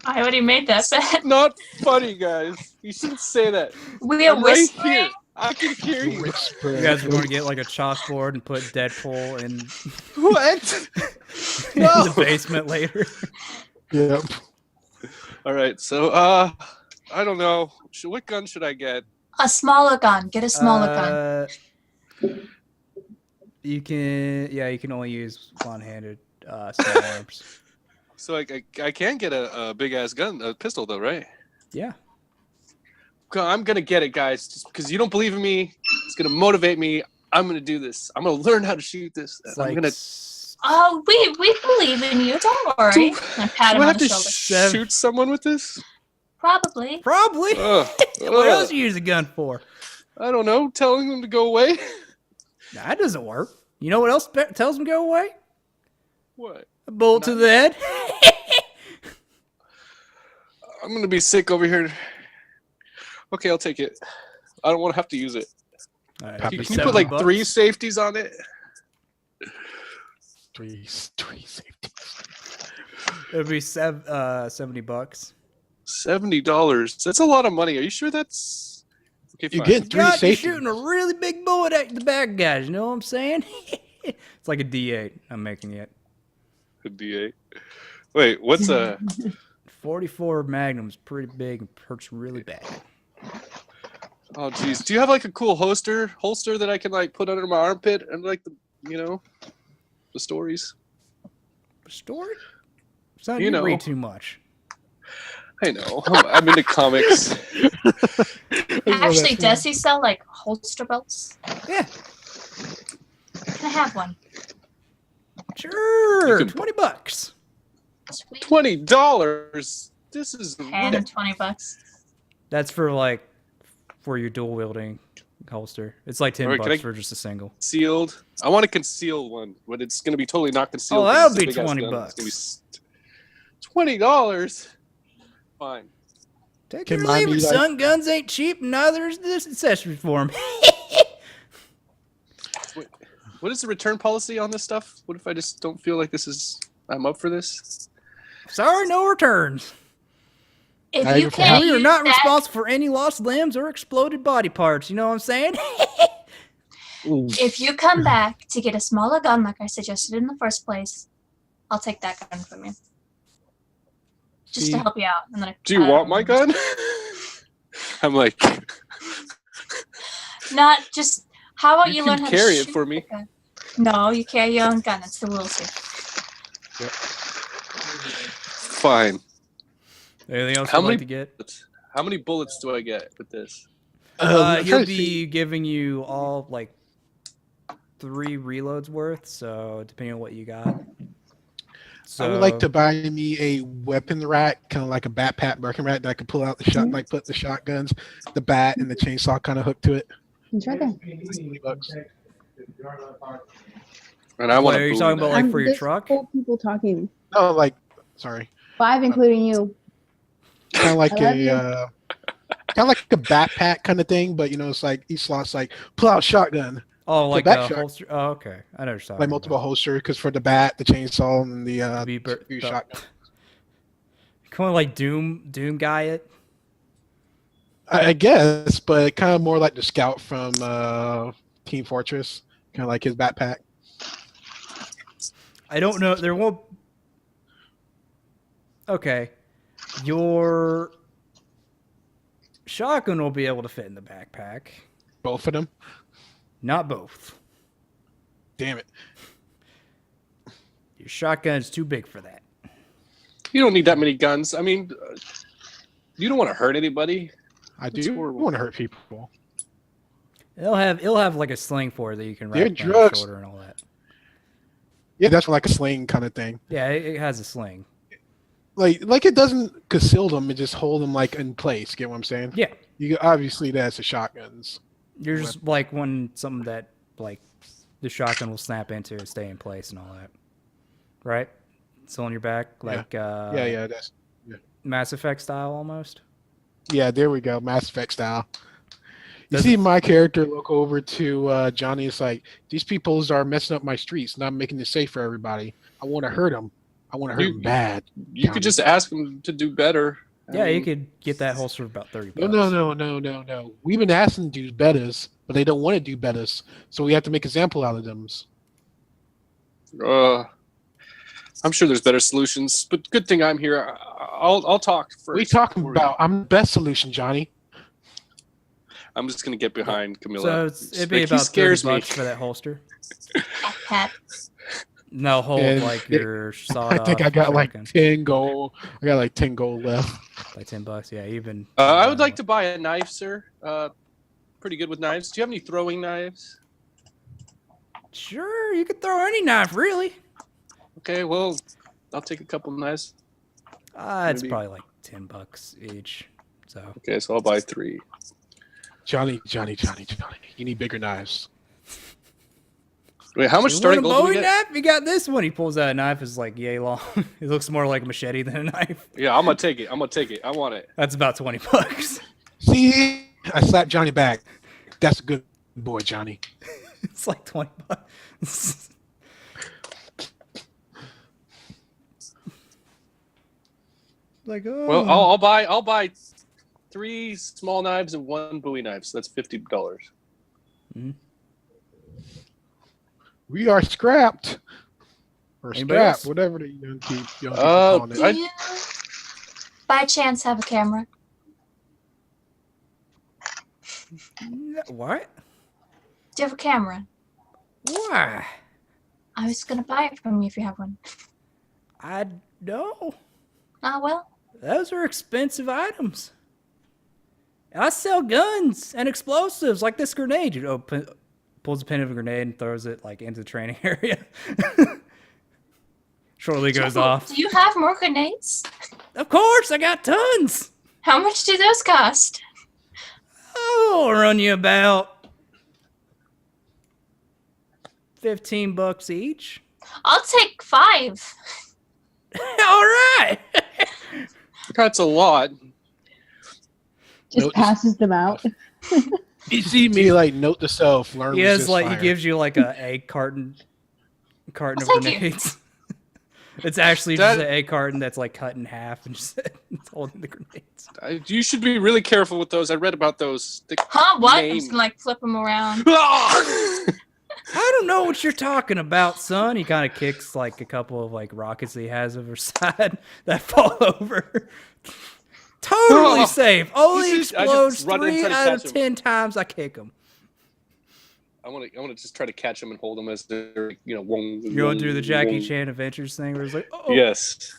I already made that bet. Not funny, guys. You shouldn't say that. We are I'm right whispering. here. I can hear you. Whisper. You guys are going to get like a chalkboard and put Deadpool in What? in No. the basement later. Yep. All right. So, I don't know. What gun should I get? A smaller gun. Get a smaller gun. You can only use one-handed small arms. So I can get a big ass gun, a pistol though, right? Yeah. I'm gonna get it, guys. Just because you don't believe in me, it's gonna motivate me. I'm gonna do this. I'm gonna learn how to shoot this. It's I'm like gonna. Oh, we believe in you. Don't worry. I pat Do him I on have the to shoulder. shoot someone with this? Probably. Probably. Ugh, What else ugh. you use a gun for? I don't know. Telling them to go away. That doesn't work. You know what else tells them to go away? What? A bullet to the head. I'm gonna be sick over here. Okay, I'll take it. I don't want to have to use it. All right, Can Can it'd you be put like $7. 3 safeties on it? Three safety. It'd be $70. $70. That's a lot of money. Are you sure that's? Okay, You fine. get 3 God, you're safety. shooting a really big bullet at the bad guys. You know what I'm saying? It's like a D8. I'm making it. A D8. Wait, what's a? 44 Magnum's pretty big and hurts really bad. Oh, geez. Do you have like a cool holster that I can like put under my armpit and like the the stories? Story? Son, You you know. read too much. I know. I'm into comics. Actually, does he sell like holster belts? Yeah, Can I have one? sure. You can- $20. Sweet. $20. This is And $20. That's for your dual wielding holster. It's like $10 Alright, can I- for just a single. concealed. I want a concealed one, but it's gonna be totally not concealed. Oh, 'cause that'll it's a be big-ass gun. $20. It's gonna be $20. Fine. Take Can your mine leave be it, like- son. Guns ain't cheap, and neither is this accessory for 'em. What is the return policy on this stuff? What if I just don't feel like I'm up for this? Sorry, no returns. If Now you you're can't We are use not that, responsible for any lost limbs or exploded body parts. You know what I'm saying? Ooh. if you come back to get a smaller gun like I suggested in the first place, I'll take that gun from you. Just to See? help you out. And then Do you want my gun? I'm like, Not just. How about You you, can learn how carry to it shoot for me. the gun? No, you carry your own gun. It's the rules here. fine. Anything else How you'd like many- to get? How many bullets do I get with this? I'm He'll trying to be see- giving you all 3 reloads worth. So depending on what you got. So, I would like to buy me a weapon rack, kind of like a backpack Birkin rack that I could pull out the shot, like put the shotguns, the bat, and the chainsaw kind of hooked to it. It's right there. It's $20. And I want Wait, to. are you talking about like for your there's truck? 4 people talking. No, like, sorry. 5, including you. Kind of like I love you. kind of like a backpack kind of thing, but it's like each slot's like pull out shotgun, Oh, like back a shot. holster. Oh, okay. I know what you're talking like multiple about. holster, because for the bat, the chainsaw, and the Beeper- two the- shotgun. Kind of like Doom guy it. I guess, but kind of more like the scout from Team Fortress, kind of like his backpack. I don't know. There won't. Okay, your shotgun will be able to fit in the backpack. Both of them. Not both. Damn it. Your shotgun is too big for that. You don't need that many guns. I mean, you don't want to hurt anybody. I That's do horrible. want to hurt people. It'll have like a sling for it that you can They're wrap around your drugs. shoulder and all that. Yeah, that's like a sling kind of thing. Yeah, it has a sling. Like it doesn't conceal them; it just hold them like in place. Get what I'm saying? Yeah, You obviously that's the shotguns. you're just like something that like the shotgun will snap into and stay in place and all that. Right? Still on your back, like Yeah, that's Mass Effect style almost. yeah. There we go, Mass Effect style. You Does see it- my character look over to Johnny. It's like these peoples are messing up my streets, not making it safe for everybody. I want to hurt them. I want to hurt them bad. You could just ask them to do better. I Yeah, you mean, could get that holster for about $30. No. We've been asking to do betters, but they don't want to do betters. So we have to make example out of them. I'm sure there's better solutions, but good thing I'm here. I'll talk first. What are you talking about? I'm the best solution, Johnny. I'm just gonna get behind Camilla. So it'd be He about scares $30 me. for that holster. Pat. No, hold And like your I think I got like 10 gold. I got like 10 gold left. like $10. Yeah, even. I would like to buy a knife, sir. Pretty good with knives. Do you have any throwing knives? Sure, you could throw any knife, really. Okay, well, I'll take a couple knives. It's Maybe. probably like $10 each. So Okay, so I'll buy 3. Johnny. You need bigger knives. Wait, how much you starting want a gold do we Bowie get? knife? You got this one. He pulls out a knife. It's like yay long. It looks more like a machete than a knife. Yeah, I'm gonna take it. I want it. That's about $20. See, I slapped Johnny back. That's a good boy, Johnny. It's like $20. Like, oh. Well, I'll buy 3 small knives and 1 Bowie knife. So that's $50. We are scrapped. Or Anybody strapped, else? whatever the young people calling Do it. you, by chance, have a camera? What? Do you have a camera? Why? I was gonna buy it from you if you have one. I know. Ah, well. Those are expensive items. I sell guns and explosives like this grenade. Pulls a pin of a grenade and throws it like into the training area. Shortly goes off. Do you have more grenades? Of course, I got tons. How much do those cost? Oh, I'll run you about $15 each. I'll take 5. All right. That's a lot. Just Note- passes them out. You see me like note to self, learn He has resist like fire. he gives you like a egg carton of Thank you. grenades. It's actually just an egg carton that's like cut in half and just it's holding the grenades. You should be really careful with those. I read about those. Huh? What? I'm Name. just gonna like flip them around. I don't know what you're talking about, son. He kind of kicks like a couple of like rockets that he has over his side that fall over. Totally Oh. safe. Only I just explodes run and 3 try to out of catch him. 10 times I kick him. I want to just try to catch them and hold them as they're You want to do the Jackie Chan Adventures thing where it's like, oh, Yes.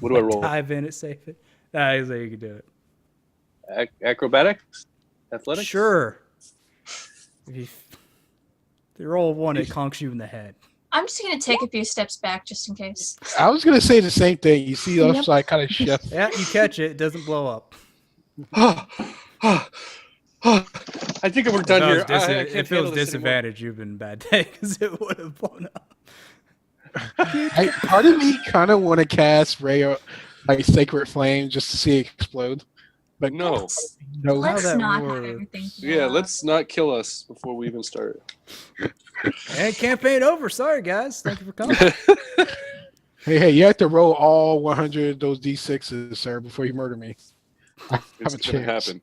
What do I roll? dive in it, safe it. Nah, he's like, you can do it. Acrobatics? Athletics? Sure. If you roll 1, it conks you in the head. I'm just gonna take a few steps back just in case. I was gonna say the same thing. You see us Yep. like kind of shift. Yeah, you catch it, it doesn't blow up. I think we're done here. If it was disadvantage, you've been a bad day because it would have blown up. Part of me kind of want to cast Ray, like Sacred Flame, just to see it explode. But No. no. Let's that not work? have everything. Yeah, let's not kill us before we even start. And campaign over. Sorry, guys. Thank you for coming. Hey, you have to roll all 100 of those d6s, sir, before you murder me. I have It's a gonna chance. happen.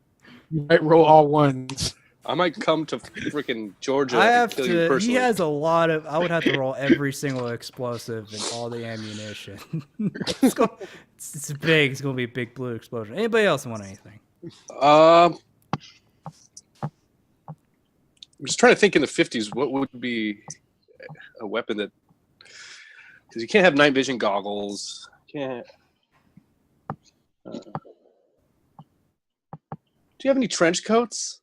You might roll all ones. I might come to freaking Georgia I and have kill you to. personally. He has a lot of. I would have to roll every single explosive and all the ammunition. It's big. It's gonna be a big blue explosion. Anybody else want anything? I'm just trying to think in the 50s what would be a weapon that, because you can't have night vision goggles. Can't. Do you have any trench coats?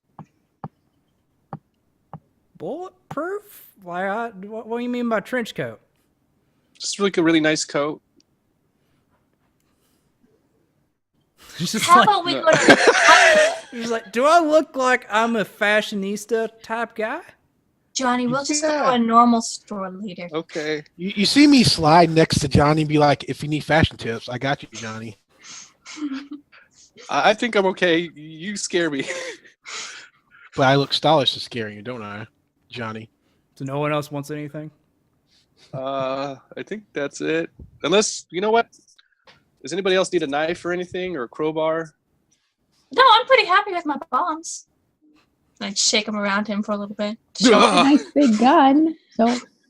Bulletproof? Why? What do you mean by trench coat? Just like a really nice coat. It's just How like, about we go to it's like, do I look like I'm a fashionista type guy? Johnny? We'll just go Yeah. to a normal store later. Okay. You see me slide next to Johnny and be like, if you need fashion tips, I got you, Johnny. I think I'm okay. You scare me. But I look stylish to scare you, don't I, Johnny? So no one else wants anything? I think that's it. Unless, you know what? Does anybody else need a knife or anything or a crowbar? No, I'm pretty happy with my bombs. Like shake them around him for a little bit. Ugh. Nice big gun. So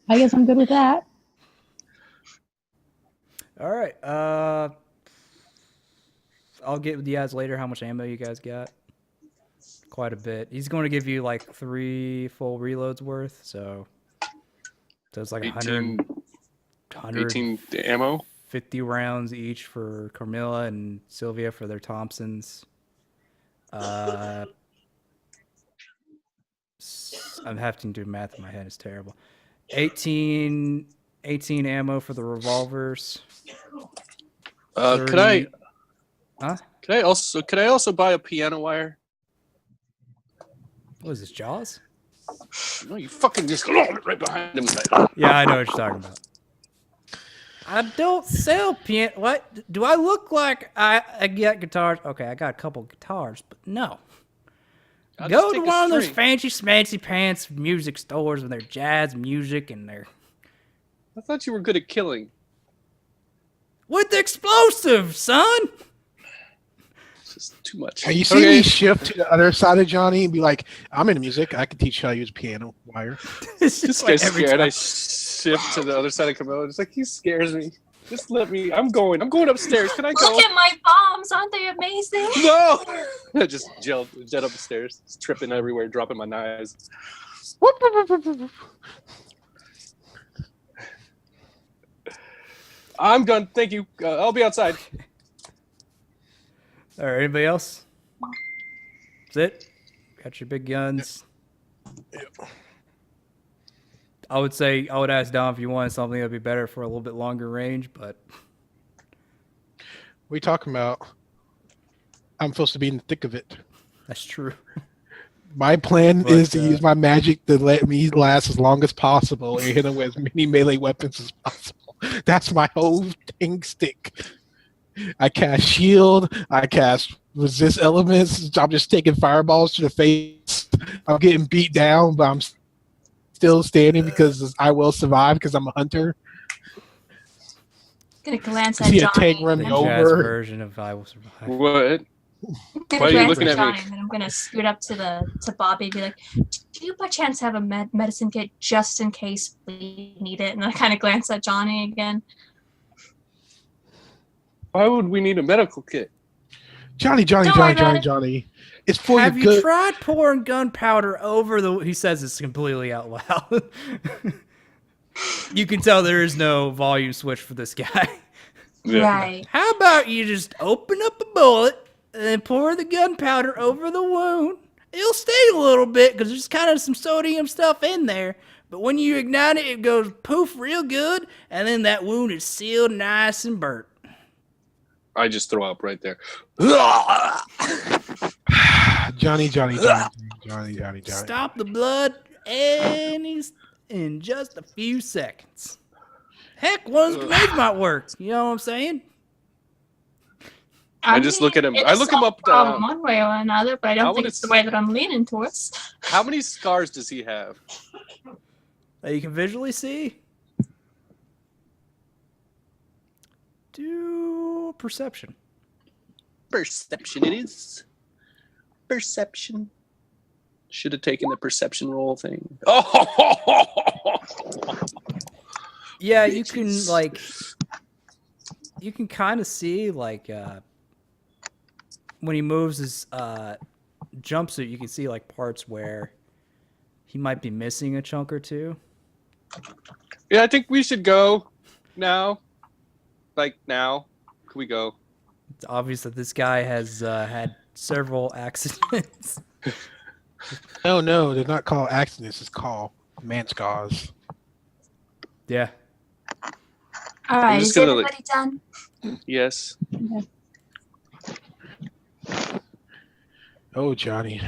I guess I'm good with that. All right. I'll get with you guys later how much ammo you guys got. Quite a bit. He's going to give you like 3 full reloads worth. So it's like 18, 100, 18 ammo. 50 rounds each for Carmilla and Sylvia for their Thompsons. I'm having to do math in my head. It's terrible. 18 ammo for the revolvers. Could I? Huh? Could I also buy a piano wire? What is this, Jaws? No, you fucking just right behind him. Yeah, I know what you're talking about. I don't sell piano. What? Do I look like I get guitars? Okay, I got a couple guitars, but no. I'll Go just to take a one of those string. fancy smancy pants music stores with their jazz music and their I thought you were good at killing. with explosives, son. It's just too much. Are you seeing me shift to the other side of Johnny and be like, I'm into music. I can teach you how to use piano wire. It's This just like guy's every scared. time. I shift to the other side of Camilla. It's like he scares me. Just let me. I'm going upstairs. Can I go? Look at my bombs, aren't they amazing? No! I just jet up the stairs, just tripping everywhere, dropping my knives. I'm done. Thank you. I'll be outside. All right, anybody else? That's it? Got your big guns? I would ask Dom if you wanted something that'd be better for a little bit longer range, but What are you talking about? I'm supposed to be in the thick of it. that's true. My plan But, is to use my magic to let me last as long as possible and hit him with as many melee weapons as possible. That's my whole thing stick. I cast shield. I cast resist elements. I'm just taking fireballs to the face. I'm getting beat down, but I'm still standing because I will survive because I'm a hunter. Gonna glance at See a Johnny. tank The running jazz over. version of I Will Survive. What? Gonna Why are you glance looking at me? Johnny, and then I'm gonna scoot up to Bobby and be like, "Do you by chance have a medicine kit just in case we need it?" And I kind of glance at Johnny again. Why would we need a medical kit? Johnny. Don't worry about it. It's for Have your you good. tried pouring gunpowder over the... He says this completely out loud. You can tell there is no volume switch for this guy. Right. How about you just open up a bullet and pour the gunpowder over the wound? It'll sting a little bit because there's kind of some sodium stuff in there. But when you ignite it, it goes poof real good. And then that wound is sealed nice and burnt. Johnny. Stop the blood in just a few seconds. Heck, one of those grenades might work. You know what I'm saying? I just look at him. I look him up. One way or another, but I I don't wanna think it's the way that I'm leaning towards. How many scars does he have? That you can visually see. Do perception. Perception it is. Perception. Should have taken the perception roll thing. Oh! Yeah, you can you can kind of see when he moves his jumpsuit, you can see like parts where he might be missing a chunk or two. Yeah, I think we should go now. Like now. Can we go? It's obvious that this guy has had several accidents. No, they're not called accidents. It's called manscars. Yeah. All right, just is gonna, everybody done? Yes. Oh, Johnny,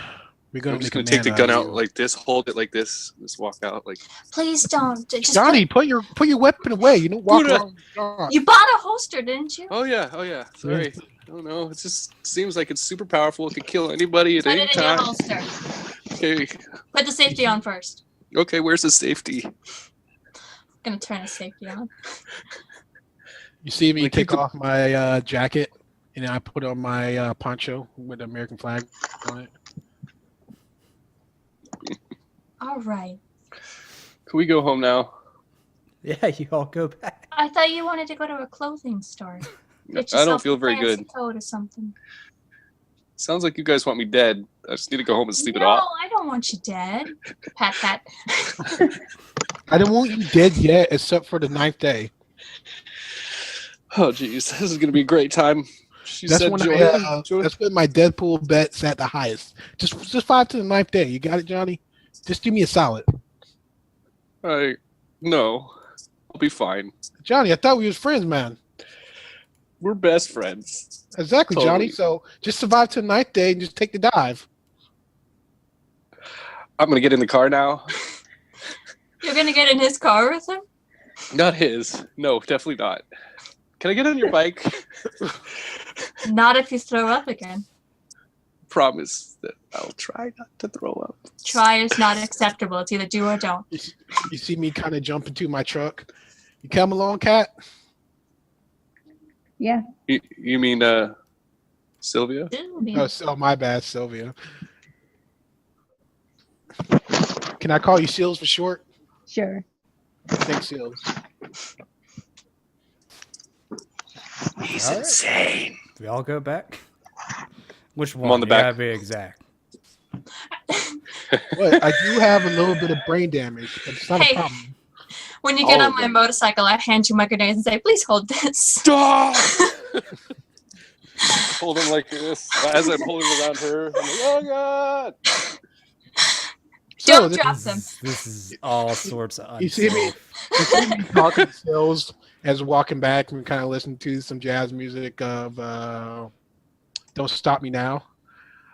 we're gonna I'm just make gonna a take the man gun of out you. like this, hold it like this, just walk out like. Please don't. Just Johnny, put your weapon away. You don't walk Buddha. around. with your gun. you bought a holster, didn't you? Oh yeah. Sorry. I don't know. It just seems like it's super powerful. It could kill anybody at Put any it in your time. holster. Okay. Put the safety on first. Okay. Where's the safety? I'm gonna turn the safety on. You see me Like, you take could- off my jacket and then I put on my poncho with the American flag on it. All right. Can we go home now? Yeah, you all go back. I thought you wanted to go to a clothing store. Get I don't yourself feel a very fancy good. coat or something. Sounds like you guys want me dead. I just need to go home and sleep it No, off. I don't want you dead. Pat, pat. I don't want you dead yet, except for the 9th day. Oh jeez, this is gonna be a great time. She That's said, when "Joy." that's when my Deadpool bet's at the highest. Just 5 to the 9th day. You got it, Johnny? Just do me a solid. No, I'll be fine. Johnny, I thought we was friends, man. We're best friends. Exactly, Johnny. Totally. So just survive to the 9th day and just take the dive. I'm gonna get in the car now. You're gonna get in his car with him? Not his. No, definitely not. Can I get on your bike? Not if you throw up again. Promise that I'll try not to throw up. Try is not acceptable. It's either do or don't. You see me kind of jump into my truck. You come along, Cat? Yeah. You mean Sylvia? Oh, my bad, Sylvia. Can I call you Seals for short? Sure. Thanks, Seals. He's All right. insane. We all go back. Which one? on the You back. gotta be exact. But I do have a little bit of brain damage, but it's not Hey. a problem. When you get All on of my them. motorcycle, I hand you my grenades and say, please hold this. Stop! Hold him like this. As I'm holding around her, I'm like, oh god! Don't this- drop them. This is all sorts of You see me? You see me talking to Seals as we're walking back and we kind of listen to some jazz music of Don't Stop Me Now.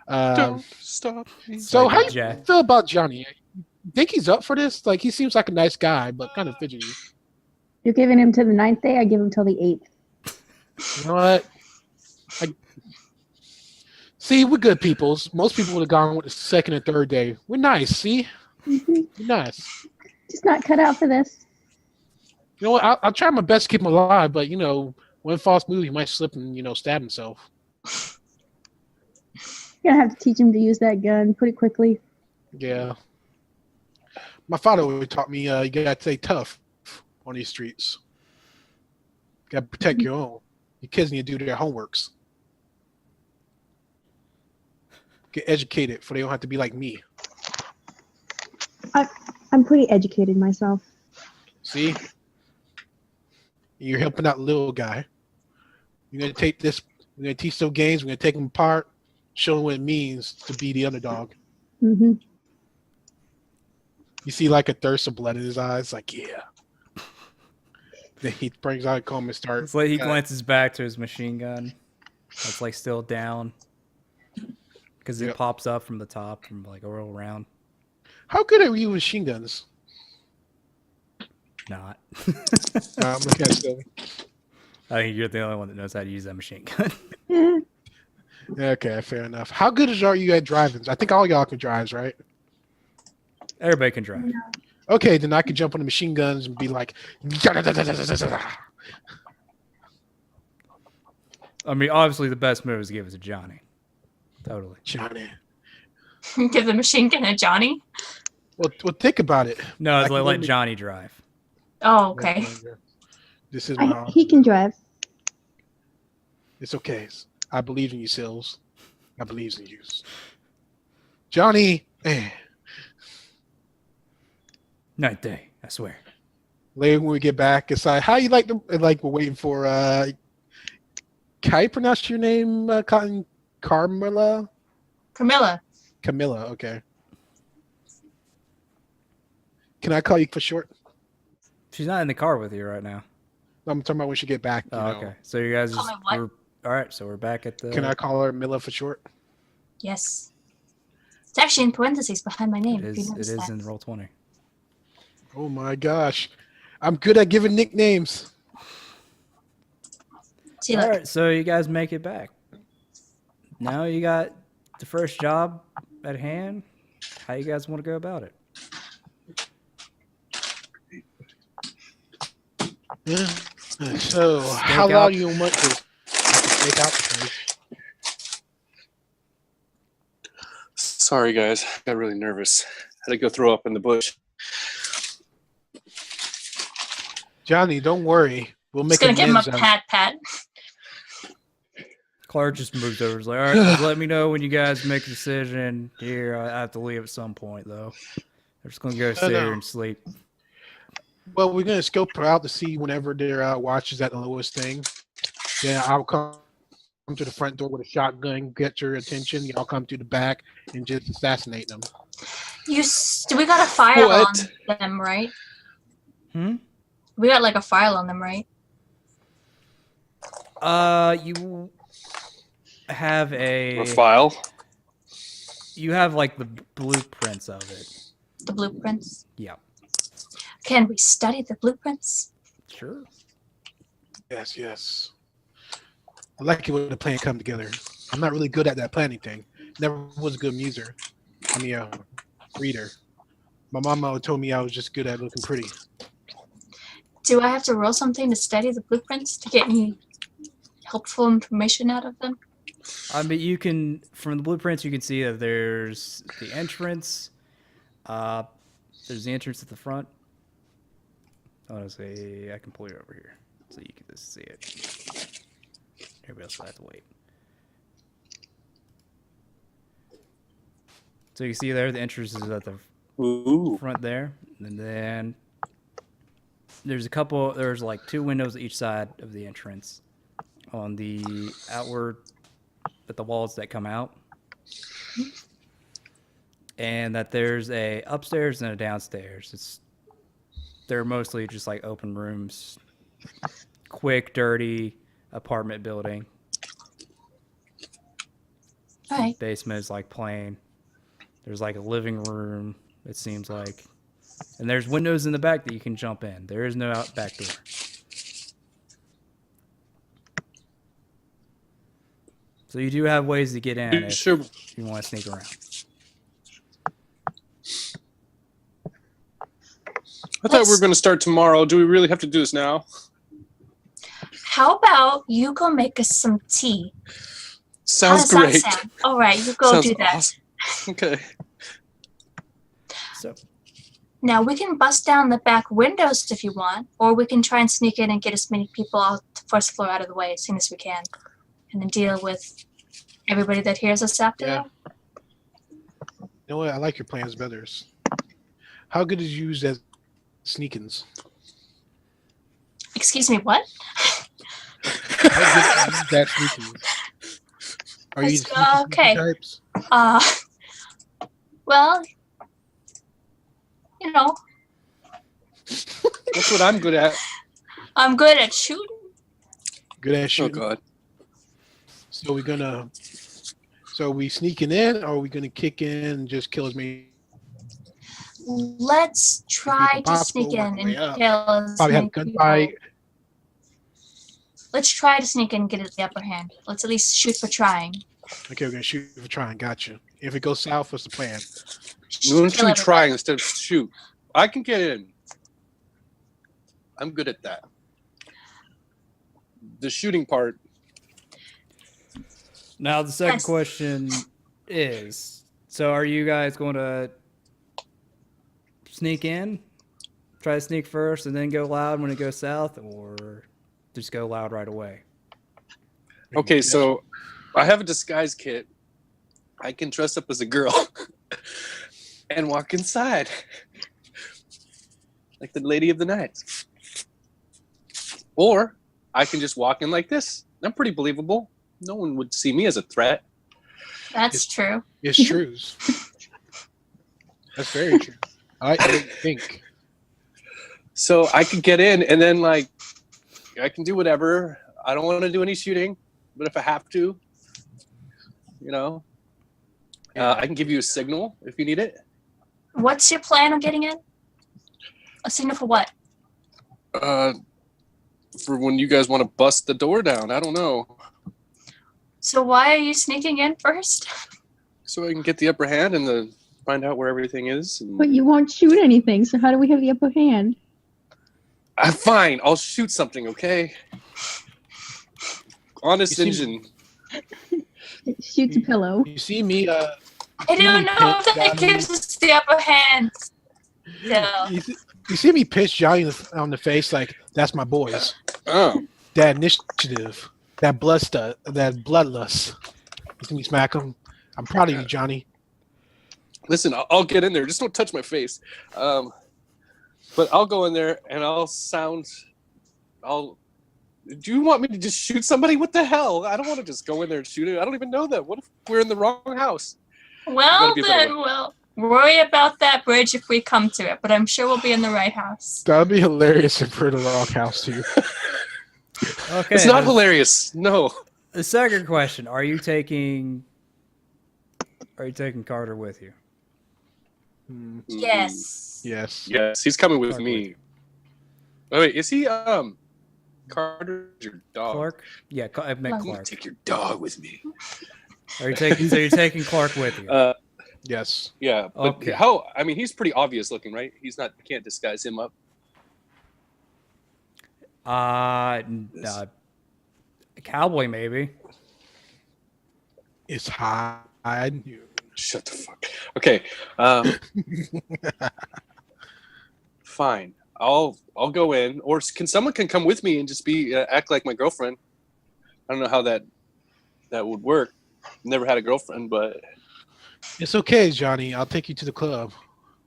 Don't stop me. So Like how a you jet. feel about Johnny? You think he's up for this? Like, he seems like a nice guy, but kind of fidgety. You're giving him to the 9th day. I give him till the 8th. You know what? See, we're good peoples. Most people would have gone with the 2nd and 3rd day. We're nice, see? Mhm. We're nice. Just not cut out for this. You know what? I'll try my best to keep him alive, but, one false move, he might slip and, stab himself. You're gonna have to teach him to use that gun. Put it quickly. Yeah. My father always taught me you gotta stay tough on these streets. You gotta protect your own. Your kids need to do their homeworks. Get educated, for they don't have to be like me. I'm pretty educated myself. See? You're helping out the little guy. You're gonna take this. We're gonna teach some games. We're gonna take them apart, show them what it means to be the underdog. Hmm. You see, like a thirst of blood in his eyes. Like, yeah. Then he brings out a comb and starts. It's like he glances back to his machine gun. That's like still down. Because because it pops up from the top from like a roll around. How good are you with machine guns? Not. I'm looking at silly. I think you're the only one that knows how to use that machine gun. Okay, fair enough. How good are you at driving? I think all y'all can drive, right? Everybody can drive. Okay, then I could jump on the machine guns and be like, I mean, obviously the best move is to give it to Johnny. Totally. Johnny. Give the machine gun to Johnny. Well, think about it. No, it's like let Johnny drive. Oh, okay. This is my. He can drive. It's okay. I believe in you, Sills. I believe in you. Johnny. Night day, I swear. Later when we get back, it's like, how you like the like we're waiting for can you pronounce your name, Cotton? Camilla, okay. Can I call you for short? She's not in the car with you right now. I'm talking about when she get back. Oh, okay. So you guys Call just me what? all right, so we're back at the Can I call her Milla for short? Yes. It's actually in parentheses behind my name. It if you is noticed that. in roll 20. Oh my gosh. I'm good at giving nicknames. See, All look. right, so you guys make it back. Now you got the first job at hand. How you guys want to go about it? Yeah. So, how out. long do you want to stake out the place? Sorry, guys. Got really nervous. Had to go throw up in the bush. Johnny, don't worry. We'll make Just gonna give him a amends out. pat. Clark just moved over. He's like, all right, just let me know when you guys make a decision. Here, I have to leave at some point, though. I'm just going to go sit here and sleep. Well, we're gonna scope her out to see whenever their watch is at the lowest thing. Then I'll come to the front door with a shotgun, get your attention. Y'all come to the back and just assassinate them. We got a file What? on them, right? Hmm? We got like a file on them, right? You have A file. You have like the blueprints of it. The blueprints. Yeah. Can we study the blueprints? Sure. Yes. I like it when the plan come together. I'm not really good at that planning thing. Never was a good reader. My mama told me I was just good at looking pretty. Do I have to roll something to study the blueprints to get any helpful information out of them? I mean, you can, from the blueprints, you can see that there's the entrance. There's the entrance at the front. Honestly, I can pull you over here so you can just see it. Everybody else will have to wait. So you see there, the entrance is at the front there. And then there's like 2 windows at each side of the entrance on the outward, at the walls that come out. And that there's a upstairs and a downstairs. They're mostly just like open rooms, quick, dirty apartment building. All right. Basement is like plain. There's like a living room, it seems like. And there's windows in the back that you can jump in. There is no back door. So you do have ways to get in if you want to sneak around. I thought we were going to start tomorrow. Do we really have to do this now? How about you go make us some tea? Sounds How does great. that sound? All right, you go Sounds do that. awesome. Okay. So Now we can bust down the back windows if you want, or we can try and sneak in and get as many people out the first floor out of the way as soon as we can, and then deal with everybody that hears us after that. You know what? I like your plans better. How good is you use as sneakins? Excuse me, what? How good is you use that sneakins? Are you Okay. types? Well, you know, That's what I'm good at. I'm good at shooting. Good at Oh, shooting. God. So we're gonna So are we sneaking in, or are we going to kick in and just kill as many Let's try people to sneak possible in on the way and up? kill as Probably many have people. gunfight. Let's try to sneak in and get the upper hand. Let's at least shoot for trying. Okay, we're going to shoot for trying. Gotcha. If it goes south, what's the plan? You want Kill to everybody. try instead of shoot. I can get in. I'm good at that. The shooting part. Now the second Yes. question is: so are you guys going to sneak in, try to sneak first, and then go loud when it goes south, or just go loud right away? Okay, so I have a disguise kit. I can dress up as a girl and walk inside like the lady of the night. Or I can just walk in like this. I'm pretty believable. No one would see me as a threat. That's true. It's true. That's very true. I didn't think. So I could get in and then like I can do whatever. I don't want to do any shooting, but if I have to, you know, I can give you a signal if you need it. What's your plan on getting in? A signal for what? For when you guys want to bust the door down. I don't know. So why are you sneaking in first? So I can get the upper hand and find out where everything is. And But you won't shoot anything, so how do we have the upper hand? I'm fine. I'll shoot something, okay? Honest You see- engine. It shoots a pillow. You see me? I don't know if that gives us the upper hand. No. You see me pitch Johnny on the face like that's my boys. Oh. That initiative, that bloodlust. You see me smack him. I'm proud of you, Johnny. Listen, I'll get in there. Just don't touch my face. But I'll go in there and do you want me to just shoot somebody? What the hell? I don't want to just go in there and shoot it. I don't even know them. What if we're in the wrong house? Well, be a better then we'll worry about that bridge if we come to it, but I'm sure we'll be in the right house. That would be hilarious if we're in the wrong house too. Okay. It's not hilarious. No. The second question: Are you taking Carter with you? Yes. Yes. Yes, he's coming with Clark me. Oh, wait, is he Carter's your dog? Clark? Yeah, I meant I'm gonna Clark. take your dog with me. Are you taking? So you're taking Clark with you? Yes. Yeah, but Okay. I mean, he's pretty obvious looking, right? He's not. You can't disguise him up. A cowboy maybe. It's hide. Shut the fuck. Okay. Fine. I'll go in, or someone can come with me and just be act like my girlfriend. I don't know how that would work. Never had a girlfriend, but It's okay, Johnny. I'll take you to the club.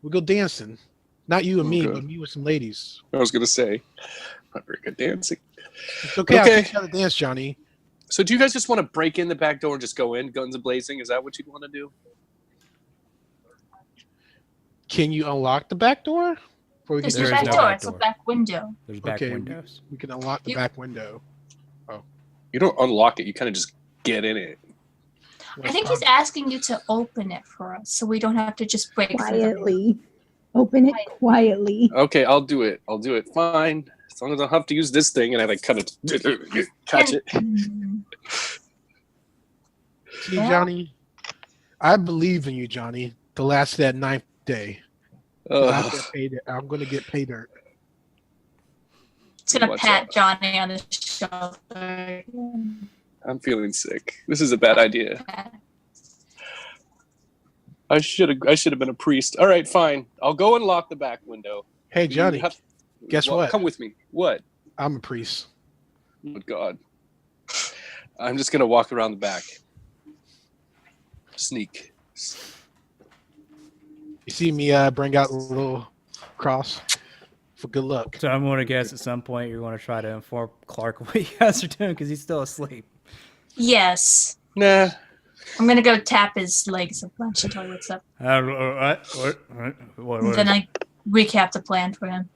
We'll go dancing. Not you and me, Okay. but me with some ladies. I was gonna say, not very good dancing. It's okay. I'll Okay. teach you how to dance, Johnny. So do you guys just want to break in the back door and just go in, guns blazing? Is that what you want to do? Can you unlock the back door? Before we There's get There no is back no door. back It's a door. back window. There's back Okay. windows. We can unlock the You- back window. You don't unlock it. You kind of just get in it. I think he's asking you to open it for us, so we don't have to just break through the door. Quietly. Open it quietly. Okay, I'll do it. Fine. As long as I don't have to use this thing and I like kind of catch it. See, Yeah. Johnny, I believe in you, Johnny. The last of that 9th day. I'm gonna get pay dirt. It's gonna Watch pat out. Johnny on the shoulder. I'm feeling sick. This is a bad idea. I should have been a priest. All right, fine. I'll go and lock the back window. Hey, You Johnny, guess what? Come with me. What? I'm a priest. Oh God. I'm just gonna walk around the back. Sneak. You see me bring out a little cross for good luck. So I'm going to guess at some point you're going to try to inform Clark what you guys are doing because he's still asleep. Yes. Nah. I'm gonna go tap his legs a bunch until he wakes up. What Then I recap the plan for him.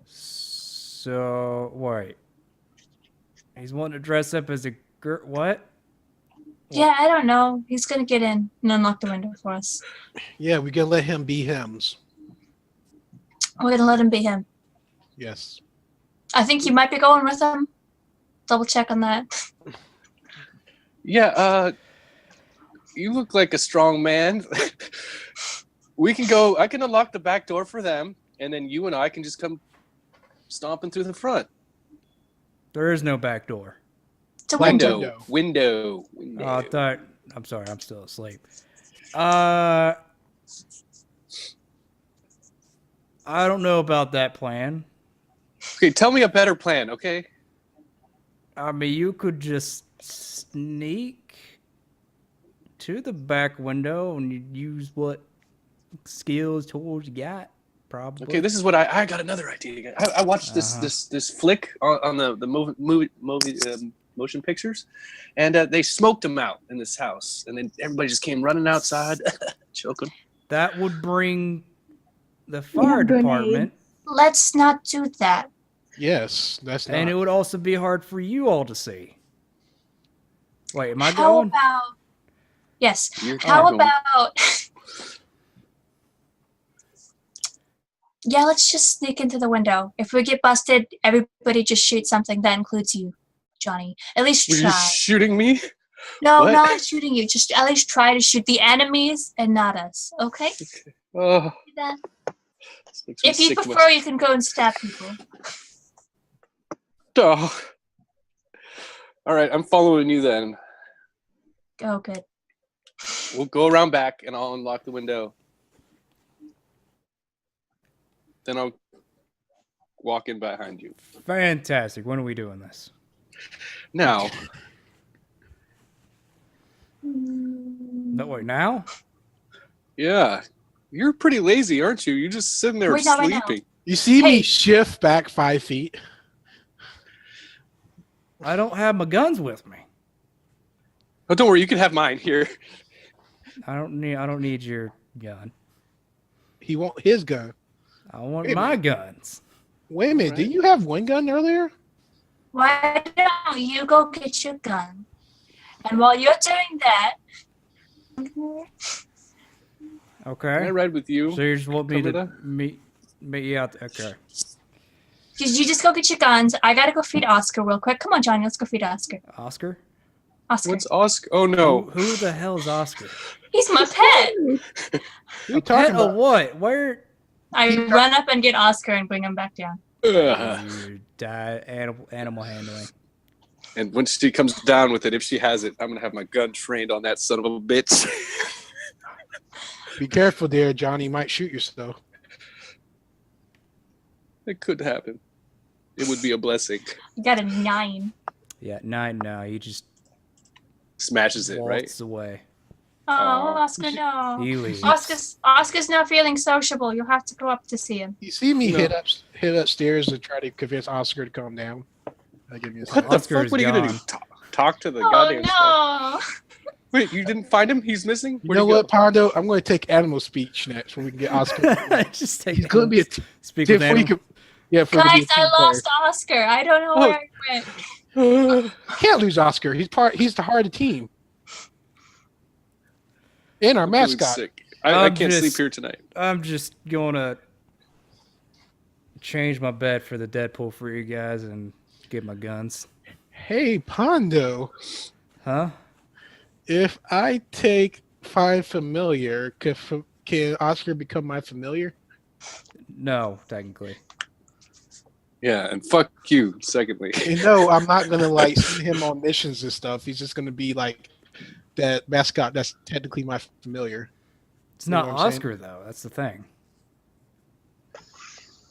So, wait. He's wanting to dress up as a girl. What? Yeah, I don't know. He's gonna get in and unlock the window for us. Yeah, we can let him be hims. We're gonna let him be him. Yes. I think you might be going with him. Double check on that. Yeah, you look like a strong man. We can go. I can unlock the back door for them, and then you and I can just come stomping through the front. There is no back door. It's a window. Window. Oh, I thought. I'm sorry. I'm still asleep. I don't know about that plan. Okay, tell me a better plan, okay? I mean, you could just sneak to the back window and you'd use what skills, tools you got, probably. Okay, this is what I got another idea. I watched this flick on the movie motion pictures, and they smoked them out in this house, and then everybody just came running outside, choking. That would bring the fire grenades. department, Let's not do that. Yes, that's not. and it would also be hard for you all to see. Wait, am I How going? about? Yes. You're How going. about? Yeah, let's just sneak into the window. If we get busted, everybody just shoot something. That includes you, Johnny. At least Were you try. shooting me? No, What? not shooting you. Just at least try to shoot the enemies and not us. Okay? Oh, Do that. this makes me If you sick to my- prefer, you can go and stab people. Oh. All right, I'm following you then. Oh, good. We'll go around back, and I'll unlock the window. Then I'll walk in behind you. Fantastic. When are we doing this? Now, No, wait, now? yeah, you're pretty lazy, aren't you? You're just sitting there Wait, not right now. sleeping. You see Hey. me shift back 5 feet. I don't have my guns with me. Oh, don't worry, you can have mine here. I don't need your gun. He want his gun. I want Wait a my guns. Wait a minute. Right. Did you have one gun earlier? Why don't you go get your gun? And while you're doing that, Can I Okay. ride with you? So you just want me to Camilla? meet you out there? Okay. you just go get your guns. I gotta go feed Oscar real quick. Come on, Johnny, let's go feed Oscar. Oscar? Oscar. What's Oscar? Oh no. Who the hell is Oscar? He's my pet. What are you A talking pet of about? what? Where? I run up and get Oscar and bring him back down. Ugh. You die animal handling. And when she comes down with it, if she has it, I'm gonna have my gun trained on that son of a bitch. Be careful there, Johnny. You might shoot yourself. It could happen. It would be a blessing. You got a 9. Yeah, 9 now. He just Smashes it, right? waltz away. Oh, Aw. Oscar, no. He leaves. Oscar's not feeling sociable. You'll have to go up to see him. You see me No. hit upstairs to try to convince Oscar to calm down. I'll give you a What second. the Oscar fuck? is What are you gonna do? gone. Talk to the Oh goddamn stuff? no! Wait, you didn't find him? He's missing? You Where'd know he go? what, Pondo? I'm going to take animal speech next when we can get Oscar. Just take He's going to be a speak with before you animal. can, yeah, for him to be a Guys, I team player. lost Oscar. I don't know where I went. You can't lose Oscar. He's the heart of the team. And our I'm feeling mascot. sick. I I'm can't just- sleep here tonight. I'm just gonna change my bed for the Deadpool for you guys and get my guns. Hey, Pondo. Huh? If I take find familiar, can Oscar become my familiar? No, technically. Yeah, and fuck you, secondly. And no, I'm not gonna like send him on missions and stuff. He's just gonna be like that mascot that's technically my familiar. It's You know not what I'm saying? Oscar though. That's the thing.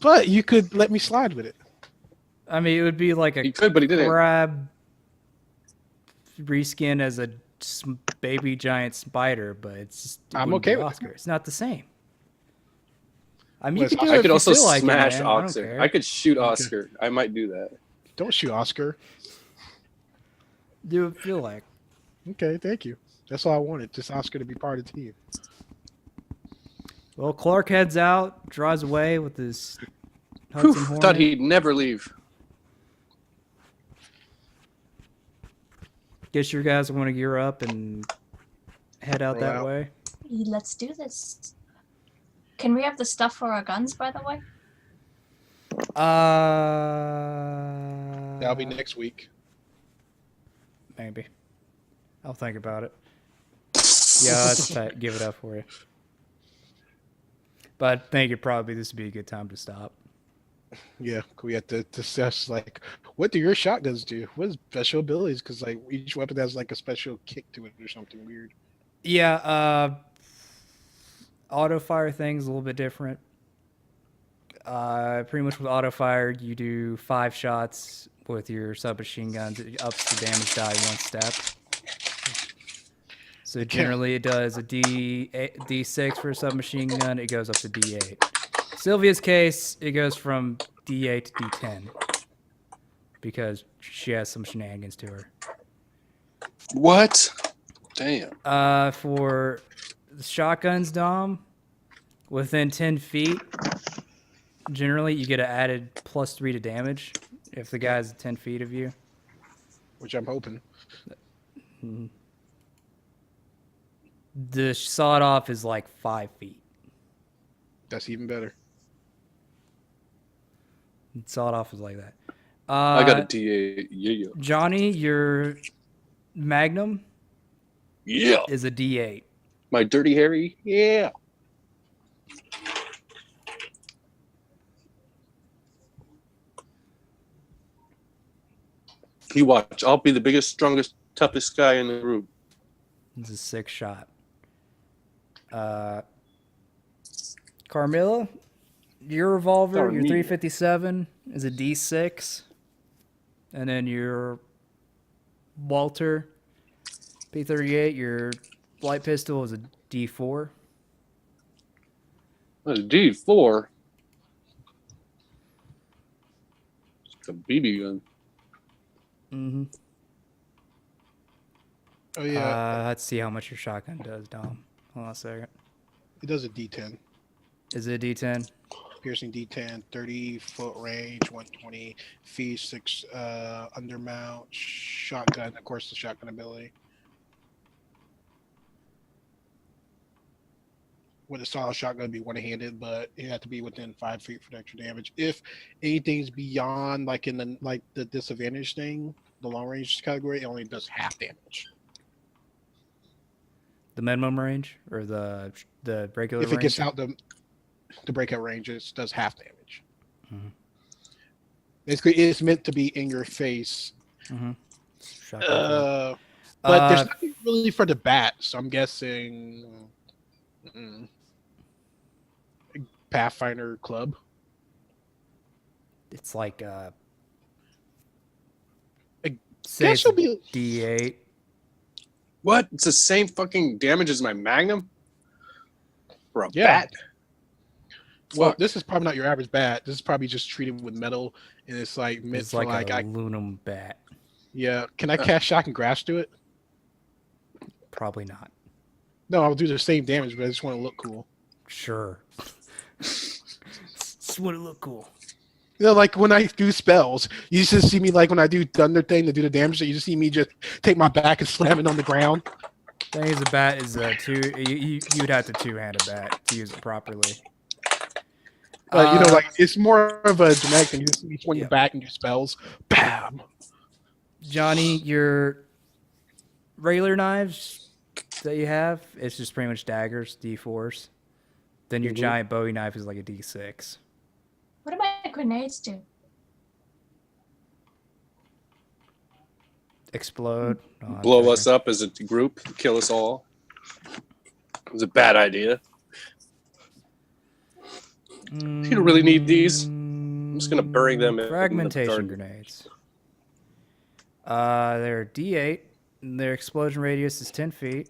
But you could let me slide with it. I mean, it would be like He a could, but he didn't. crab reskin as a baby giant spider, but it's just, it I'm wouldn't okay be with Oscar. It's not the same. I mean, you Listen, could do it I if could you also feel like it, smash man. I don't Oscar. care. I could shoot Oscar. I might do that. Don't shoot Oscar. do it feel like. Okay, thank you. That's all I wanted. Just Oscar to be part of the team. Well, Clark heads out, drives away with his Whew, Hudson Hornet. thought he'd never leave. guess you guys want to gear up and head out Roll that out. way. Let's do this. Can we have the stuff for our guns, by the way? That'll be next week. Maybe. I'll think about it. Yeah, let's give it up for you. But I think this would be a good time to stop. Yeah, we have to discuss like what do your shotguns do? What is special abilities? Because like each weapon has like a special kick to it or something weird. Yeah, auto fire thing's a little bit different. Pretty much with auto fire, you do 5 shots with your submachine guns. It ups the damage die 1 step. So generally, it does a D6 for a submachine gun. It goes up to D8. Sylvia's case, it goes from D8 to D10 because she has some shenanigans to her. What? Damn. For the shotguns, Dom, within 10 feet, generally you get an added +3 to damage if the guy's 10 feet of you. Which I'm hoping. The sawed off is like 5 feet. That's even better. Sawed off is like that. I got a D8. Yeah. Johnny, your Magnum Yeah. is a D8. My Dirty Harry. Yeah. You watch. I'll be the biggest, strongest, toughest guy in the room. It's a 6 shot. Carmilla, your revolver, your Carmilla. 357 is a D6. And then your Walter P38, your light pistol is a D4. That's a D4. It's a BB gun. Mm-hmm. Oh yeah, Let's see how much your shotgun does, Dom. Hold on a second. it does a D10. Is it a D10? Piercing D10, 30-foot range, 120 feet, 6 undermount, shotgun. Of course, the shotgun ability. With a solid shotgun, it'd be one-handed, but it had to be within 5 feet for the extra damage. If anything's beyond, like in the disadvantage thing, the long range category, it only does half damage. The minimum range or the regular If range? it gets out the breakout range, it does half damage. Mhm. Basically, it's meant to be in your face. Mm-hmm. Shotgun. But there's nothing really for the bat, so I'm guessing Pathfinder Club. It's like I say guess it's it'll be D8. What? It's the same fucking damage as my Magnum? For a Yeah. bat? well. Fuck. This is probably not your average bat. This is probably just treated with metal, and it's like meant It's for like like a Lunum bat. yeah. Can I cast shock and grasp to it? Probably not. No, I'll do the same damage, but I just want to look cool. Sure. Just want to look cool. You know, like when I do spells, you just see me like when I do thunder thing to do the damage. You just see me just take my back and slam it on the ground. Thing is, a bat is you'd have to two-hand a bat to use it properly. But you know, like it's more of a dramatic thing. You just see me swing Yeah. your back and do spells. Bam. Johnny, your regular knives that you have, it's just pretty much daggers, D4s. Then your Mhm. giant Bowie knife is like a D6. What do my grenades do? Explode. Oh, I'm Blow joking. us up as a group, kill us all. It was a bad idea. You don't really need these. I'm just gonna bury them in the Fragmentation garden. grenades. They're D8. And their explosion radius is 10 feet.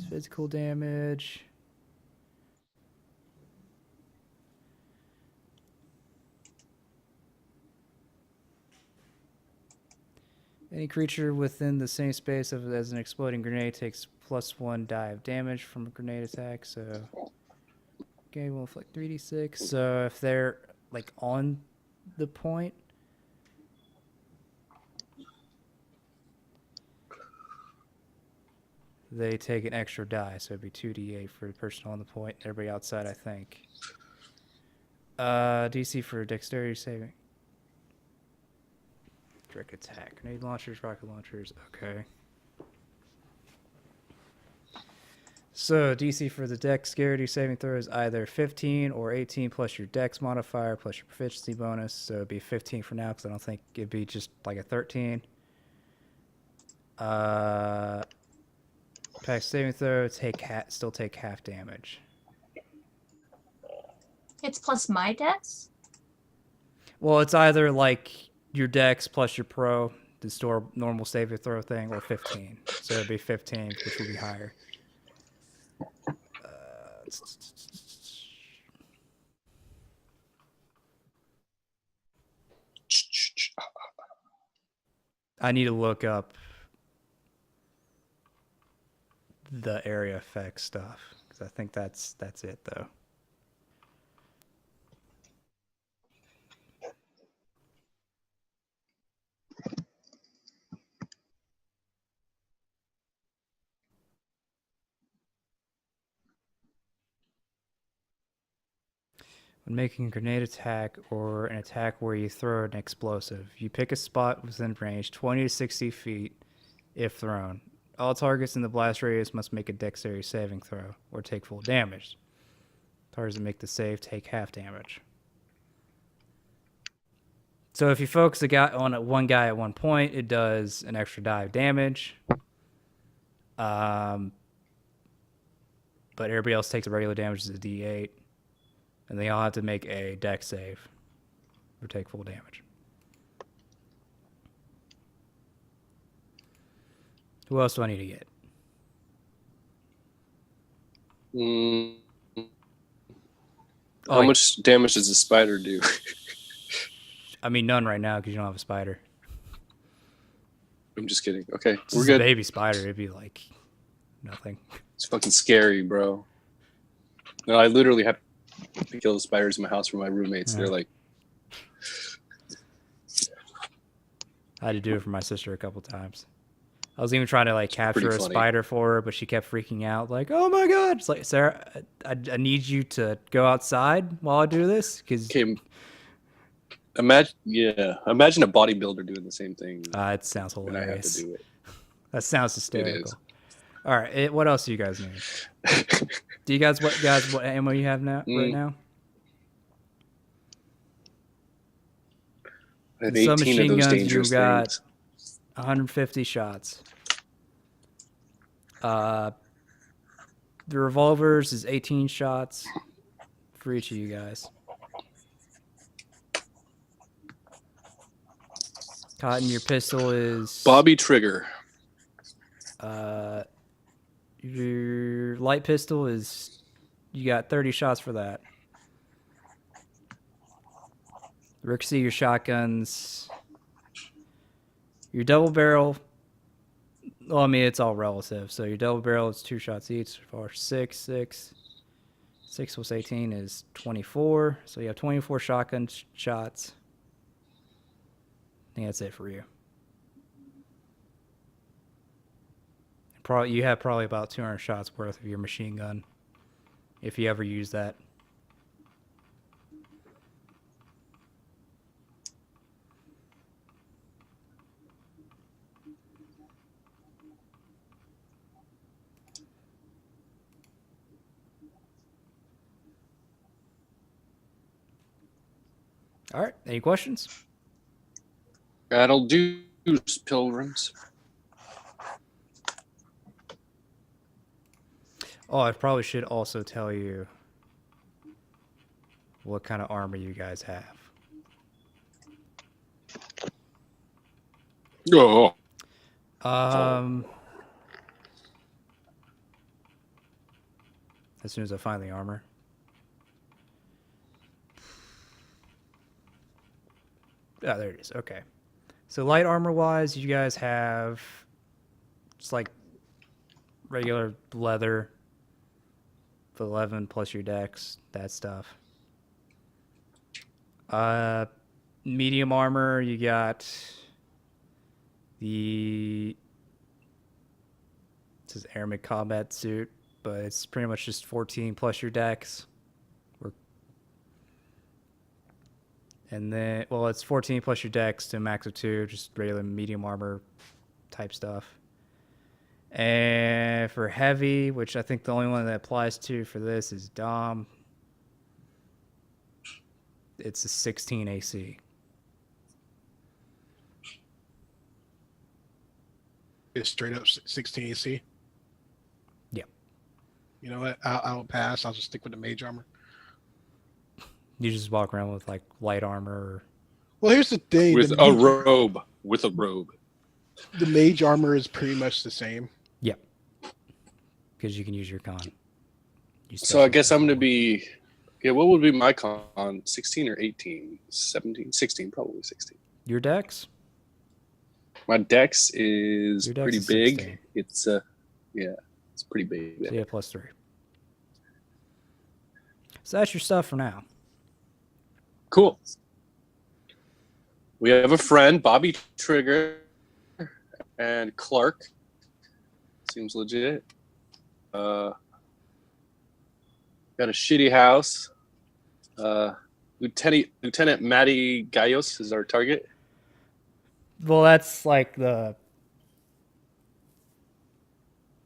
Physical damage. Any creature within the same space as an exploding grenade takes +1 die of damage from a grenade attack. So, game will inflict 3d6. So if they're like on the point. They take an extra die, so it'd be 2d8 for the person on the point, everybody outside, I think. DC for dexterity saving. Direct attack. Grenade launchers, rocket launchers. Okay. So DC for the dexterity saving throw is either 15 or 18 plus your dex modifier plus your proficiency bonus. So it'd be 15 for now because I don't think it'd be just like a 13. Attack saving throw, still take half damage. It's plus my dex? Well, it's either like your dex plus your pro, the store normal saving throw thing, or 15. So it'd be 15, which would be higher. I need to look up the area effect stuff because I think that's it though. When making a grenade attack or an attack where you throw an explosive, you pick a spot within range 20 to 60 feet if thrown. All targets in the blast radius must make a dexterity saving throw or take full damage. Targets that make the save take half damage. So if you focus on one guy at one point, it does an extra die of damage. But everybody else takes the regular damage as a D8. And they all have to make a dex save or take full damage. Who else do I need to get? How much damage does a spider do? I mean, none right now because you don't have a spider. I'm just kidding. Okay, We're good. A baby spider, it'd be like nothing. It's fucking scary, bro. No, I literally have to kill the spiders in my house for my roommates. Yeah. They're like, I had to do it for my sister a couple times. I was even trying to like capture a spider for her, but she kept freaking out. Like, "Oh my god!" It's like, Sarah, I need you to go outside while I do this because. Imagine a bodybuilder doing the same thing. It sounds hilarious. And I have to do it. That sounds hysterical. All right, what else do you guys need? Do you guys what ammo you have now right now? I have 18 submachine of those guns, dangerous you got things. 150 shots. The revolvers is 18 shots for each of you guys. Cotton, your pistol is Bobby Trigger. Your light pistol is, you got 30 shots for that. Rixie, your shotguns, your double barrel. Well, I mean, it's all relative. So your double barrel is 2 shots each, or 6 plus 18 is 24. So you have 24 shotgun shots. I think that's it for you. You have probably about 200 shots worth of your machine gun, if you ever use that. All right, any questions? That'll do, pilgrims. Oh, I probably should also tell you what kind of armor you guys have. Oh. As soon as I find the armor. Oh, there it is. Okay. So light armor wise, you guys have just like regular leather. 11 plus your dex, that stuff. medium armor, you got the it says airman combat suit, but it's pretty much just 14 plus your dex. And then, well, it's 14 plus your dex to a max of 2, just regular medium armor type stuff. And for heavy, which I think the only one that applies to for this is Dom, it's a 16 AC. It's straight up 16 AC. Yep. You know what? I'll pass. I'll just stick with the mage armor. You just walk around with like light armor. Or... Well, here's the thing. With the a mage, robe. With a robe. The mage armor is pretty much the same. Yep. Because you can use your con. So I guess I'm going to be... Yeah, what would be my con? 16 or 18? 17? 16, probably 16. Your dex? My dex is pretty is big. 16. It's yeah, it's pretty big. So yeah, +3. So that's your stuff for now. Cool. We have a friend, Bobby Trigger, and Clark. Seems legit. Got a shitty house. Lieutenant Matty Gallos is our target. Well, that's like the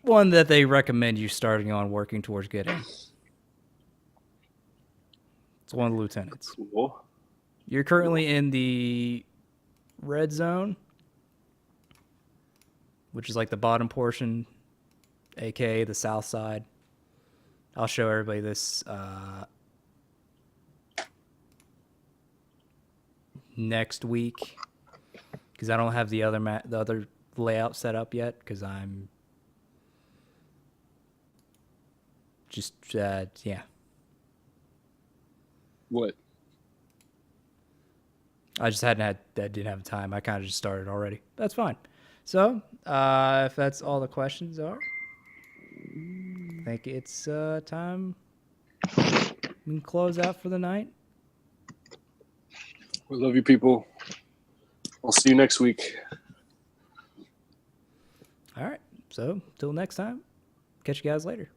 one that they recommend you starting on working towards getting. It's one of the lieutenants. Cool. You're currently in the red zone, which is like the bottom portion, aka the south side. I'll show everybody this next week because I don't have the other layout set up yet because I'm just yeah. What? I just didn't have time. I kind of just started already. That's fine. So if that's all the questions are, I think it's time we can close out for the night. We love you, people. I'll see you next week. All right. So till next time, catch you guys later.